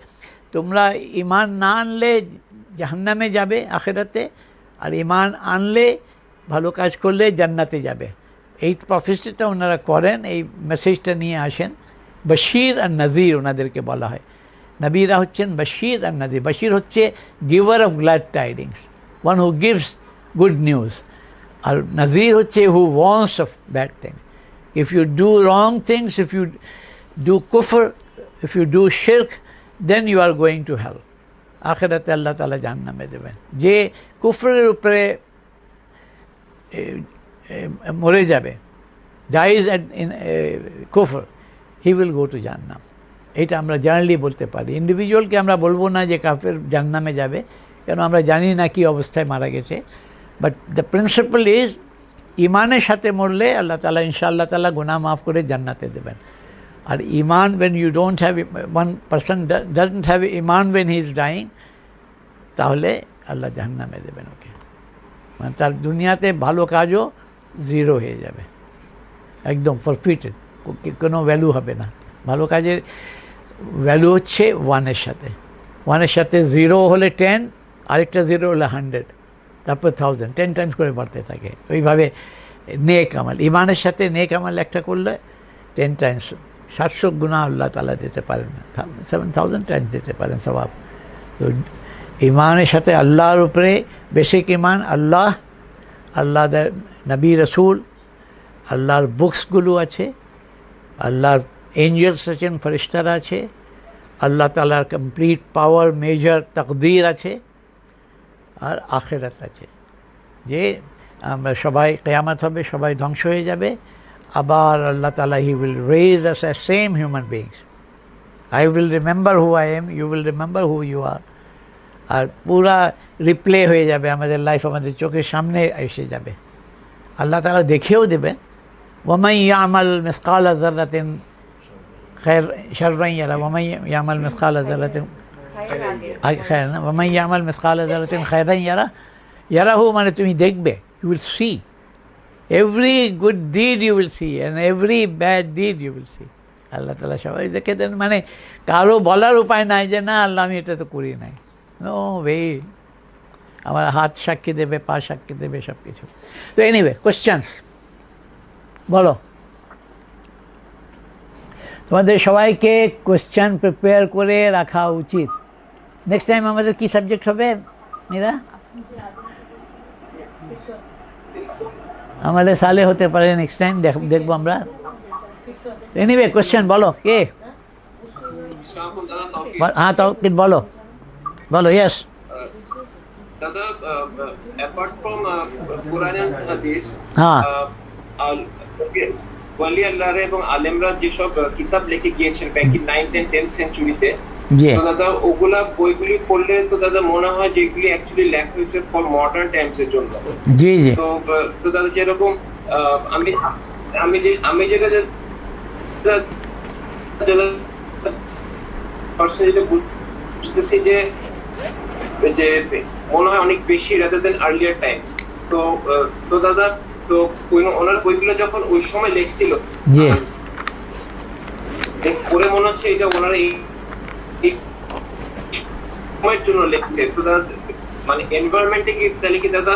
তোমরা ঈমান না আনলে জাহান্নামে যাবে আখিরাতে, আর ঈমান আনলে ভালো কাজ করলে জান্নাতে যাবে। এই প্রফেসিটা ওনারা করেন, এই মেসেজটা নিয়ে আসেন। বশির আর নজির ওনাদেরকে বলা হয়। নবীরা হচ্ছেন বশির আর নজির। বশির হচ্ছে giver of glad tidings, one who gives good news. আর নজির হচ্ছে who warns of bad thing. If you do wrong things, if you do কুফর, ইফ ইউ ডু শিরক, then you are going to hell. আখিরাতে Allah তাআলা জাহান্নামে দেবেন। যে কুফরের উপরে মরে যাবে, ডাইজ ইন কুফর, হি উইল গো টু জাহান্নাম। এটা আমরা জেনারেলি বলতে পারি। ইন্ডিভিজুয়ালকে আমরা বলবো না যে কাফের জাহান্নামে যাবে, কেন আমরা জানি না কি অবস্থায় মারা গেছে। বাট দ্য প্রিন্সিপাল ইজ ইমানের সাথে মরলে আল্লাহ তাআলা ইনশাআল্লাহ তাআলা গুনাহ মাফ করে জান্নাতে দেবেন। আর ইমান, when you don't have, one person doesn't have iman when he is dying, তাহলে আল্লাহ জাহান্নামে দেবেন ওকে। মানে তার দুনিয়াতে ভালো কাজও জিরো হয়ে যাবে, একদম ফরফিটেড, কোনো ভ্যালু হবে না। ভালো কাজের ভ্যালু হচ্ছে ওয়ানের সাথে, ওয়ানের সাথে জিরো হলে 10, আরেকটা জিরো হলে 100, তারপর 1000, 10 টাইমস করে বাড়তে থাকে। ওইভাবে নেক আমল, ইমানের সাথে নেক আমল একটা করলে 10 টাইমস, 700 গুনাহ আল্লাহ তাআলা দিতে পারেন, 7000 টাইমস দিতে পারেন সওয়াব। তো ইমানের সাথে আল্লাহর উপরে বেসিক ইমান, আল্লাহ, আল্লাহর নবী রসুল, আল্লাহর বুকসগুলো আছে, আল্লাহর এঞ্জেলস আছেন, ফেরেশতারা আছে, আল্লাহ তাআলার কমপ্লিট পাওয়ার, মেজার, তাকদীর আছে, আর আখিরাত আছে, যে আমরা সবাই কিয়ামত হবে, সবাই ধ্বংস হয়ে যাবে, আবার আল্লাহ তাআলা he will raise us as same human beings. I will remember who I am, you will remember who you are. আর পুরা রিপ্লে হয়ে যাবে, আমাদের লাইফ আমাদের চোখের সামনে এসে যাবে। আল্লাহ তাআলা দেখেও দেবেন, ওয়ামান ইয়ামাল মিসকালা যাররাতিন শাররান ইয়ারা, ওয়ামান ইয়ামাল মিসকালা যাররাতিন খায়রান, ওয়ামান ইয়ামাল মিসকালা যাররাতিন খায়রান ইয়ারা। ইয়ারাহু মানে তুমি দেখবে, you will see every good deed, you will see, and every bad deed you will see. Allah তাআলা সবাই দেখে দেন, মানে কারো বলার উপায় নাই যে না আল্লাহ আমি এটা তো করি নাই। নো ওয়ে, আমার হাত সাক্ষী দেবে, পা সাক্ষী দেবে, সব কিছু। তো এনিওয়ে, কোয়েশ্চেন্স বলো। তোমাদের সবাইকে কোয়েশ্চেন প্রিপেয়ার করে রাখা উচিত। নেক্সট টাইম আমাদের কি সাবজেক্ট হবে মেয়েরা? আমাদের সালে হতে পারে নেক্সট টাইম, দেখবো আমরা। এনিওয়ে, কোয়েশ্চেন বলো, কে? হ্যাঁ, তাওকিদ বলো, বলো। ইয়েস, দাদা, apart from Quran and Hadith, হ্যাঁ ওয়ালি আল্লাহর এবং আলেমরা যেসব কিতাব লিখে গিয়েছেন back in 9th and 10th সেঞ্চুরিতে, জি তো দাদা ওগুলা বইগুলি পড়লে তো দাদা মনে হয় যে এগুলি অ্যাকচুয়ালি লেখা হয়েছে ফর মডার্ন টাইমস এর জন্য। জি জি তো তো দাদা যেরকম আমি আমি যেটা পার্সোনালি বুঝতেছি যে যে মনে হয় অনেক বেশি রাদার দেন আর্লিয়ার টাইমস। তো তো দাদা, তো ওনার বইগুলো যখন ওই সময় লেখছিল, জি পড়ে মনে হচ্ছে এটা ওনারা এই সময়ের জন্য লেখছে। তো দাদা মানে এনভায়রনমেন্টে কি তাহলে কি দাদা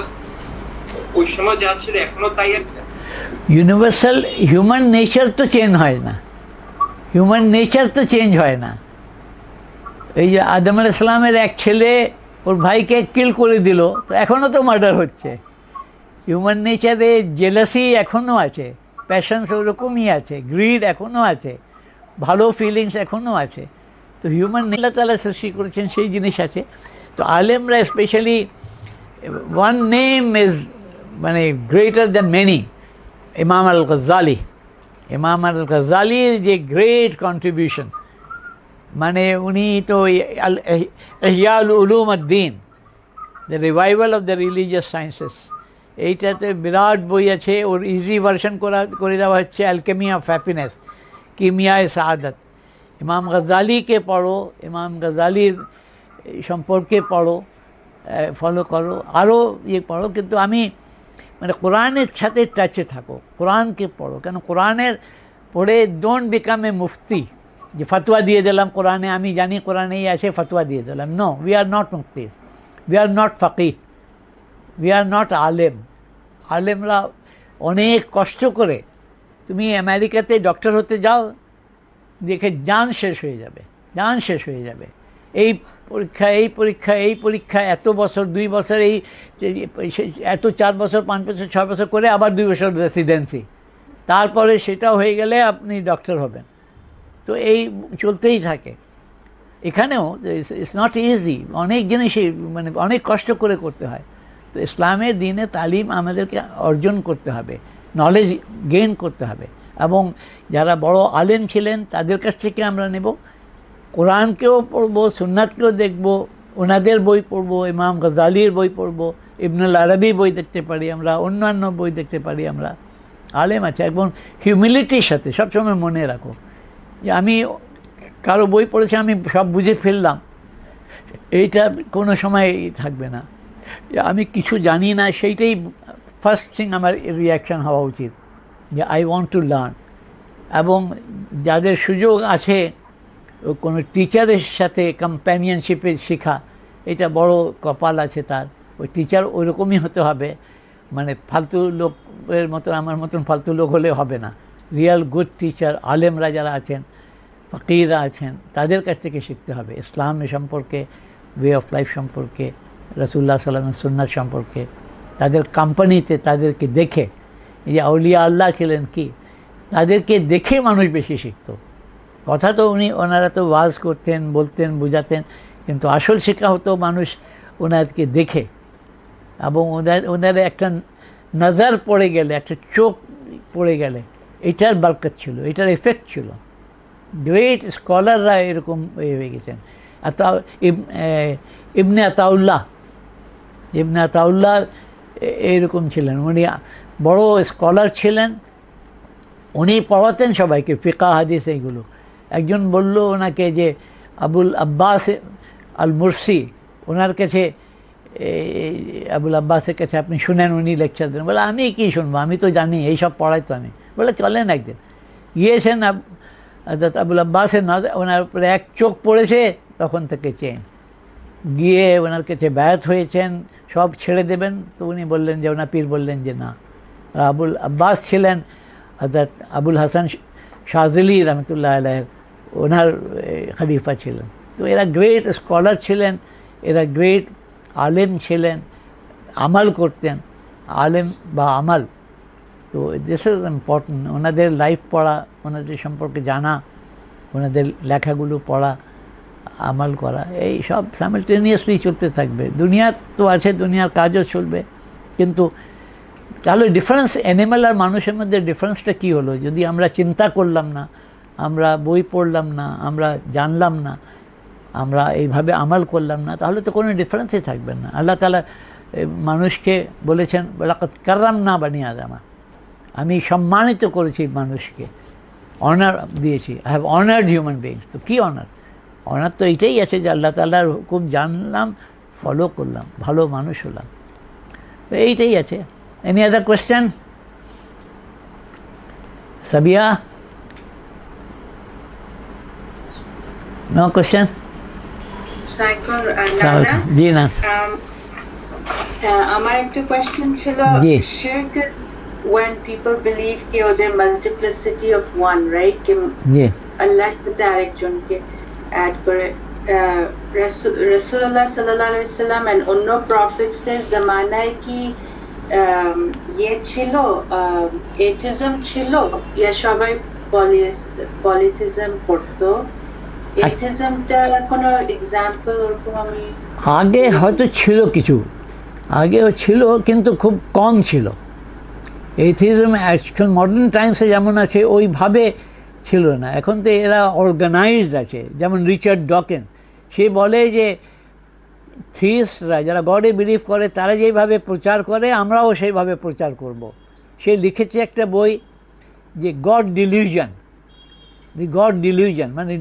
ওই সময় যা ছিল এখনো তাই আছে? ইউনিভার্সাল হিউম্যান নেচার তো চেঞ্জ হয় না, হিউম্যান নেচার তো চেঞ্জ হয় না। এই যে আদম আলাইহিস সালামের এক ছেলে ওর ভাইকে কিল করে দিল, তো এখনও তো মার্ডার হচ্ছে। হিউম্যান নেচারে জেলাসি এখনও আছে, প্যাশনস ওরকমই আছে, গ্রিড এখনও আছে, ভালো ফিলিংস এখনও আছে। তো হিউম্যান আল্লাহ তাআলা সৃষ্টি করেছেন সেই জিনিস আছে। তো আলেমরা স্পেশালি ওয়ান নেম ইজ মানে গ্রেটার দ্যান মেনি, ইমাম আল গজ্জালি। ইমাম আল গজ্জালির যে গ্রেট কন্ট্রিবিউশন, মানে উনি তো ইহইয়াউল উলুম আদ-দ্বীন, the revival of the religious sciences, এইটাতে বিরাট বই আছে। ওর ইজি ভার্সন করে দেওয়া হচ্ছে অ্যালকেমি অফ হ্যাপিনেস, কিমিয়ায় সাআদাত। ইমাম গজ্জালিকে পড়ো, ইমাম গজ্জালির সম্পর্কে পড়ো, ফলো করো, আরও পড়ো। কিন্তু আমি মানে কোরআনের সাথে টাচে থাকো, কোরআনকে পড়ো। কেন কোরআনের পড়ে ডোন্ট বিকাম এ মুফতি, যে ফতোয়া দিয়ে দিলাম কোরআনে, আমি জানি কোরআনেই আছে ফতোয়া দিয়ে দিলাম। নো, উই আর নট মুফতি, উই আর নট ফাকিহ, উই আর নট আলেম। আলেমরা অনেক কষ্ট করে, তুমি আমেরিকাতে ডক্টর হতে যাও, দেখে জান শেষ হয়ে যাবে, জান শেষ হয়ে যাবে। এই পরীক্ষা, এই পরীক্ষা, এই পরীক্ষা, এত বছর, 2 বছর, এই এত 4 বছর, 5 বছর, 6 বছর করে আবার 2 বছর রেসিডেন্সি, তারপরে সেটা হয়ে গেলে আপনি ডক্টর হবেন। তো এই চলতেই থাকে। এখানেও ইটস নট ইজি, অনেক জিনিসই মানে অনেক কষ্ট করে করতে হয়। তো ইসলামের দিনে তালিম আমাদেরকে অর্জন করতে হবে, নলেজ গেইন করতে হবে। এবং যারা বড় আলেম ছিলেন তাদের কাছ থেকে আমরা নেব, কোরআনকেও পড়বো, সুন্নাতকেও দেখব, ওনাদের বই পড়বো, ইমাম গজ্জালির বই পড়বো, ইবনুল আরবি বই দেখতে পারি আমরা, অন্যান্য বই দেখতে পারি আমরা। আলেম আছে। এবং হিউমিলিটির সাথে সবসময় মনে রাখো যে আমি কারো বই পড়েছি, আমি সব বুঝে ফেললাম, এইটা কোনো সময় থাকবে না। আমি কিছু জানি না, সেইটাই ফার্স্ট থিং আমার রিয়াকশান হওয়া উচিত, যে আই ওয়ান্ট টু লার্ন। এবং যাদের সুযোগ আছে কোনো টিচারের সাথে কম্প্যানিয়নশিপে শেখা, এটা বড় কপাল আছে তার। ওই টিচার ওইরকমই হতে হবে, মানে ফালতু লোকের মতন, আমার মতন ফালতু লোক হলে হবে না। রিয়াল গুড টিচার, আলেমরা যারা আছেন, ফকিররা আছেন, তাদের কাছ থেকে শিখতে হবে ইসলাম সম্পর্কে, ওয়ে অফ লাইফ সম্পর্কে, রাসূলুল্লাহ সাল্লাল্লাহু আলাইহি ওয়াসাল্লামের সুন্নাত সম্পর্কে। তাদের কোম্পানিতে তাদেরকে দেখে, এই যে আউলিয়া আল্লাহ ছিলেন কি, তাদেরকে দেখে মানুষ বেশি শিখত। কথা তো ওনারা তো ওয়াজ করতেন, বলতেন, বুঝাতেন, কিন্তু আসল শেখা হতো মানুষ ওনাদেরকে দেখে। এবং ওনার একটা নজর পড়ে গেলে, একটা চোখ পড়ে গেলে, এটার বরকত ছিল, এটার এফেক্ট ছিল। গ্রেট স্কলাররা এরকম হয়ে গেছেন। ইবনে আতাউল্লাহ এরকম ছিলেন, উনি বড় স্কলার ছিলেন। উনি পড়াতেন সবাইকে ফিকা, হাদিস, এইগুলো। একজন বলল ওনাকে যে আবুল আব্বাস আল মুরসি, ওনার কাছে, আবুল আব্বাসের কাছে আপনি শুনেন, উনি লেকচার দেন। বলে আমি কি শুনবো, আমি তো জানি, এইসব পড়াই তো আমি। বলে চলেন একদিন। গিয়েছেন আবুল আব্বাসের, ওনার উপরে এক চোখ পড়েছে, তখন থেকে চেন। গিয়ে ওনার কাছে বায়াত হয়েছেন, সব ছেড়ে দেবেন। তো উনি বললেন যে, ওনার পীর বললেন যে না। আবুল আব্বাস ছিলেন হযরত আবুল হাসান শাযিলি রহমতুল্লাহ আলাইহি, ওনার খলিফা ছিলেন। তো এরা গ্রেট স্কলার ছিলেন, এরা গ্রেট আলেম ছিলেন, আমল করতেন, আলেম বা আমল। তো দিস ইজ ইম্পর্টেন্ট। ওনাদের লাইফ পড়া, ওনাদের সম্পর্কে জানা, ওনাদের লেখাগুলো পড়া, আমাল করা, এই সব সাইমালটেনিয়াসলি চলতে থাকবে। দুনিয়ার তো আছে, দুনিয়ার কাজও চলবে, কিন্তু তাহলে ডিফারেন্স অ্যানিম্যাল আর মানুষের মধ্যে ডিফারেন্সটা কী হলো? যদি আমরা চিন্তা করলাম না, আমরা বই পড়লাম না, আমরা জানলাম না, আমরা এইভাবে আমাল করলাম না, তাহলে তো কোনো ডিফারেন্সই থাকবে না। আল্লাহ তাআলা মানুষকে বলেছেন ওয়ালাকাদ কাররামনা বানি আদম, আমি সম্মানিত করেছি মানুষকে, অনার দিয়েছি, I have honoured human beings. তো কী অনার? অনার তো এইটাই আছে যে আল্লাহ তাআলার হুকুম জানলাম, ফলো করলাম, ভালো মানুষ হলাম, তো এইটাই আছে। Any other question? Sabiya, no question? জি না, আমার একটা কোয়েশ্চেন ছিল, জি। শিরক is when people believe कि ওদের multiplicity of one, right? कि জি আল্লাহর সাথে আরেকজনকে অ্যাড করে। রাসূলুল্লাহ সাল্লাল্লাহু আলাইহি সাল্লাম এন্ড অন্য প্রফেটসদের জামানায় কি ইয়ে ছিল, এথিজম ছিল, ইয়া সবাই পলিথিজম করতো? এথিজমটা কোনো এক্সাম্পল ওরকম? আমি আগে হয়তো ছিল কিছু, আগেও ছিল, কিন্তু খুব কম ছিল। এথিজম এখন মডার্ন টাইমসে যেমন আছে ওইভাবে ছিল না, এখন তো এরা অর্গানাইজড আছে। যেমন রিচার্ড ডকিন্স, সে বলে যে থিস্টরা যারা গডে বিলিভ করে তারা যেইভাবে প্রচার করে আমরাও সেইভাবে প্রচার করব। সে লিখেছে একটা বই যে গড ডিলিউশন, দি গড ডিলিউশন, মানে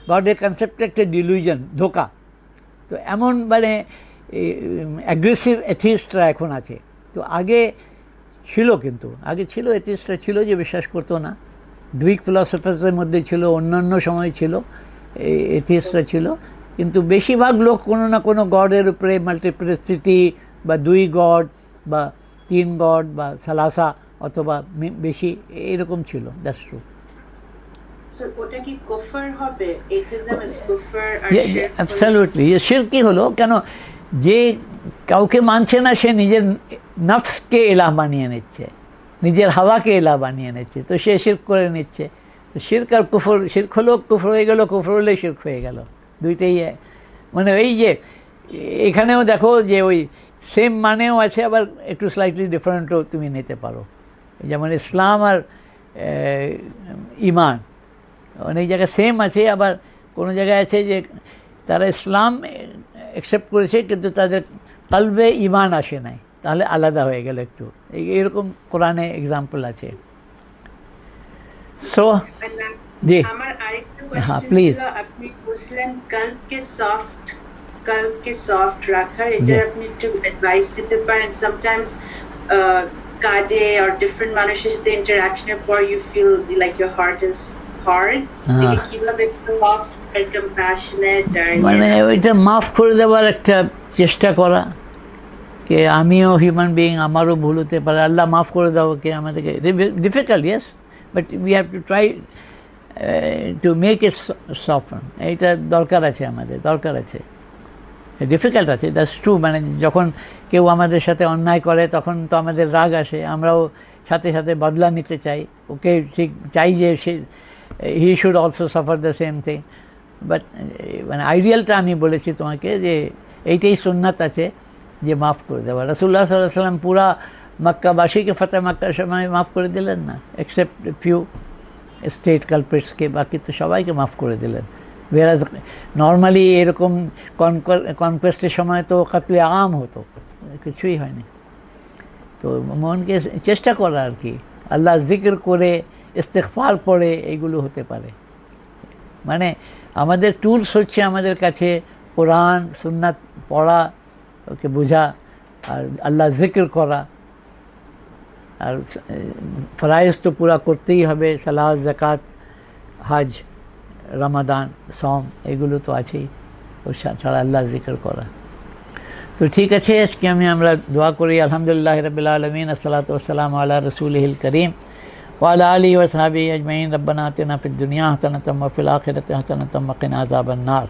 গডের কনসেপ্টটা একটা ডিলিউশন, ধোকা। তো এমন মানে অ্যাগ্রেসিভ এথিস্টরা এখন আছে। তো আগে ছিল, কিন্তু আগে ছিল এথিস্টরা ছিল যে বিশ্বাস করতো না। গ্রিক ফিলসফারদের মধ্যে ছিল, অন্যান্য সময় ছিল এথিস্টরা ছিল, কিন্তু বেশিরভাগ লোক কোনো না কোনো গডের উপরে মাল্টিপ্লিসিটি বা দুই গড বা তিন গড বা সালাসা অথবা বেশি এরকম ছিল। That's true. সো ওটা কি কুফর হবে? এথিজম ইজ কুফর আর শিরক? অ্যাবসলিউটলি। শিরকি হলো, কেন যে কাউকে মানছে না সে নিজের নফসকে ইলাহ বানিয়ে নিচ্ছে, নিজের হাওয়াকে ইলাহ বানিয়ে নিচ্ছে, তো সে শিরক করে নিচ্ছে। তো শিরক আর কুফর, শিরক হলো কুফর হয়ে গেল, কুফর হলে শিরক হয়ে গেল, দুইটাই। মানে এই যে এখানেও দেখো যে ওই সেম মানেও আছে, আবার একটু স্লাইটলি ডিফারেন্টও তুমি নিতে পারো। যেমন ইসলাম আর ইমান অনেক জায়গায় সেম আছে, আবার কোনো জায়গায় আছে যে তারা ইসলাম অ্যাকসেপ্ট করেছে কিন্তু তাদের কলবে ইমান আসে নাই, তাহলে আলাদা হয়ে গেল একটু। এরকম কোরআনে এক্সাম্পল আছে। সো জি, আমার আরেকটা হ্যাঁ কোশ্চেন প্লিজ। ছিল, আপনি বলছিলেন কালকে সফট রাখার, এটা আপনি একটু অ্যাডভাইস দিতে পারেন? সামটাইমস কাজে আর ডিফারেন্ট মানুষের সাথে ইন্টারঅ্যাকশনের পর you feel like your heart is hard, কিভাবে সফট আর কম্প্যাশনেট আর মানে ওইটা মাফ করে দেওয়ার একটা চেষ্টা করা, যে আমিও হিউম্যান বিইং, আমারও ভুল হতে পারে, আল্লাহ মাফ করে দাও কে আমাদেরকে। Difficult, yes, but we have to try to make it soft. এইটা দরকার আছে, আমাদের দরকার আছে। ডিফিকাল্ট আছে, দ্যাটস ট্রু। মানে যখন কেউ আমাদের সাথে অন্যায় করে তখন তো আমাদের রাগ আসে, আমরাও সাথে সাথে বদলা নিতে চাই, ওকে ঠিক চাই যে সে he should also suffer the same thing. But মানে আইডিয়ালটা আমি বলেছি তোমাকে যে এইটাই সুন্নাত আছে যে মাফ করে দেওয়া। রাসূলুল্লাহ সাল্লাল্লাহু আলাইহি ওয়াসাল্লাম পুরা মক্কাবাসীকে ফতেহ মক্কার সময় মাফ করে দিলেন না, এক্সেপ্ট ফিউ স্টেট কালপ্রিটসকে, বাকি তো সবাইকে মাফ করে দিলেন। বেরাজ নর্মালি এরকম কনকোয়েস্টের সময় তো কাতলে আম হতো, কিছুই হয়নি। তো মনকে চেষ্টা করা আর কি, আল্লাহ জিকির করে ইস্তেগফার পড়ে এইগুলো হতে পারে। মানে আমাদের টুলস হচ্ছে আমাদের কাছে কোরআন সুন্নাত পড়া, ওকে বোঝা, আর আল্লাহ জিকির করা, আর ফরাইজ তো পুরা করতেই হবে, সালাত, যাকাত, হজ, রমাদান, সম, এগুলো তো আছেই, ও ছাড়া আল্লাহ জিকির করা। তো ঠিক আছে, আজকে আমরা দোয়া করি। আলহামদুলিল্লাহ রাব্বিল আলামিন, আসসালাতু ওয়াসসালামু আলা রাসূলিহিল কারীম ওয়া আলা আলিহি ওয়া সাহবিহি আজমাইন। রব্বানা আতিনা ফিদ দুনিয়া হাসানাতাম ওয়া ফিল আখিরাতি হাসানাতাম ওয়া কিনা আযাবান নার।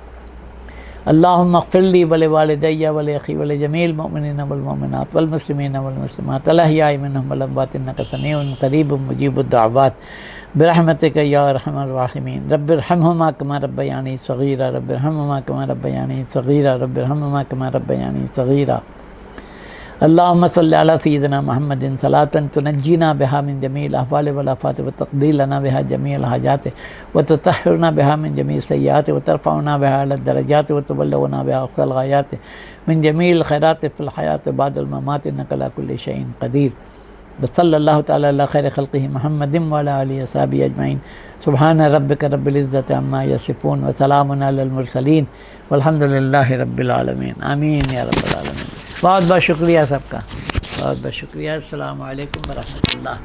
আল্লাহুম্মা ইগফির লি ওয়া লিওয়ালিদাইয়া ওয়া লিআখি ওয়া লিজামিল মুমিনিনা ওয়াল মুমিনাত ওয়াল মুসলিমিনা ওয়াল মুসলিমাত আল আহইয়াই মিনহুম ওয়াল আমওয়াত ইন্নাকা সামিউন করিবুম মুজিবুদ দুআওয়াত। बिरहमतिका या अरहमर राहिमीन। रब्बिरहमहुमा कमा रब्बयानी सगीरा, रब्बिरहमहुमा कमा रब्बयानी सगीरा, रब्बिरहमहुमा कमा रब्बयानी सगीरा। अल्लाहुम्मा सल्लि अला सय्यिदिना मुहम्मदिन सलातन तुनज्जीना बिहा मिन जमील अहवाल वल आफात व तक़दी लना बिहा जमीअल हाजात व तुतहहिरुना बिहा मिन जमीअ सय्यात व तरफ़उना बिहा अला दरजात व तुबल्लिगुना बिहा अक़सल गायात मिन जमीअल खैरात फ़िल हयात बअदल ममात इन्नका अला कुल्लि शैइन क़दीर। सल्लल्लाहु तआला अला खैरि ख़ल्क़िही मुहम्मदिन व अला आलिहि व अस्हाबिही अजमईन। सुब्हान रब्बिका रब्बिल इज़्ज़ति अम्मा यसिफ़ून व सलामुन अलल मुरसलीन वल्हम्दुलिल्लाहि रब्बिल आलमीन। आमीन या रब्बल आलमीन। बहुत बहुत शुक्रिया सबका, बहुत बहुत शुक्रिया। अस्सलामु अलैकुम व रहमतुल्लाह।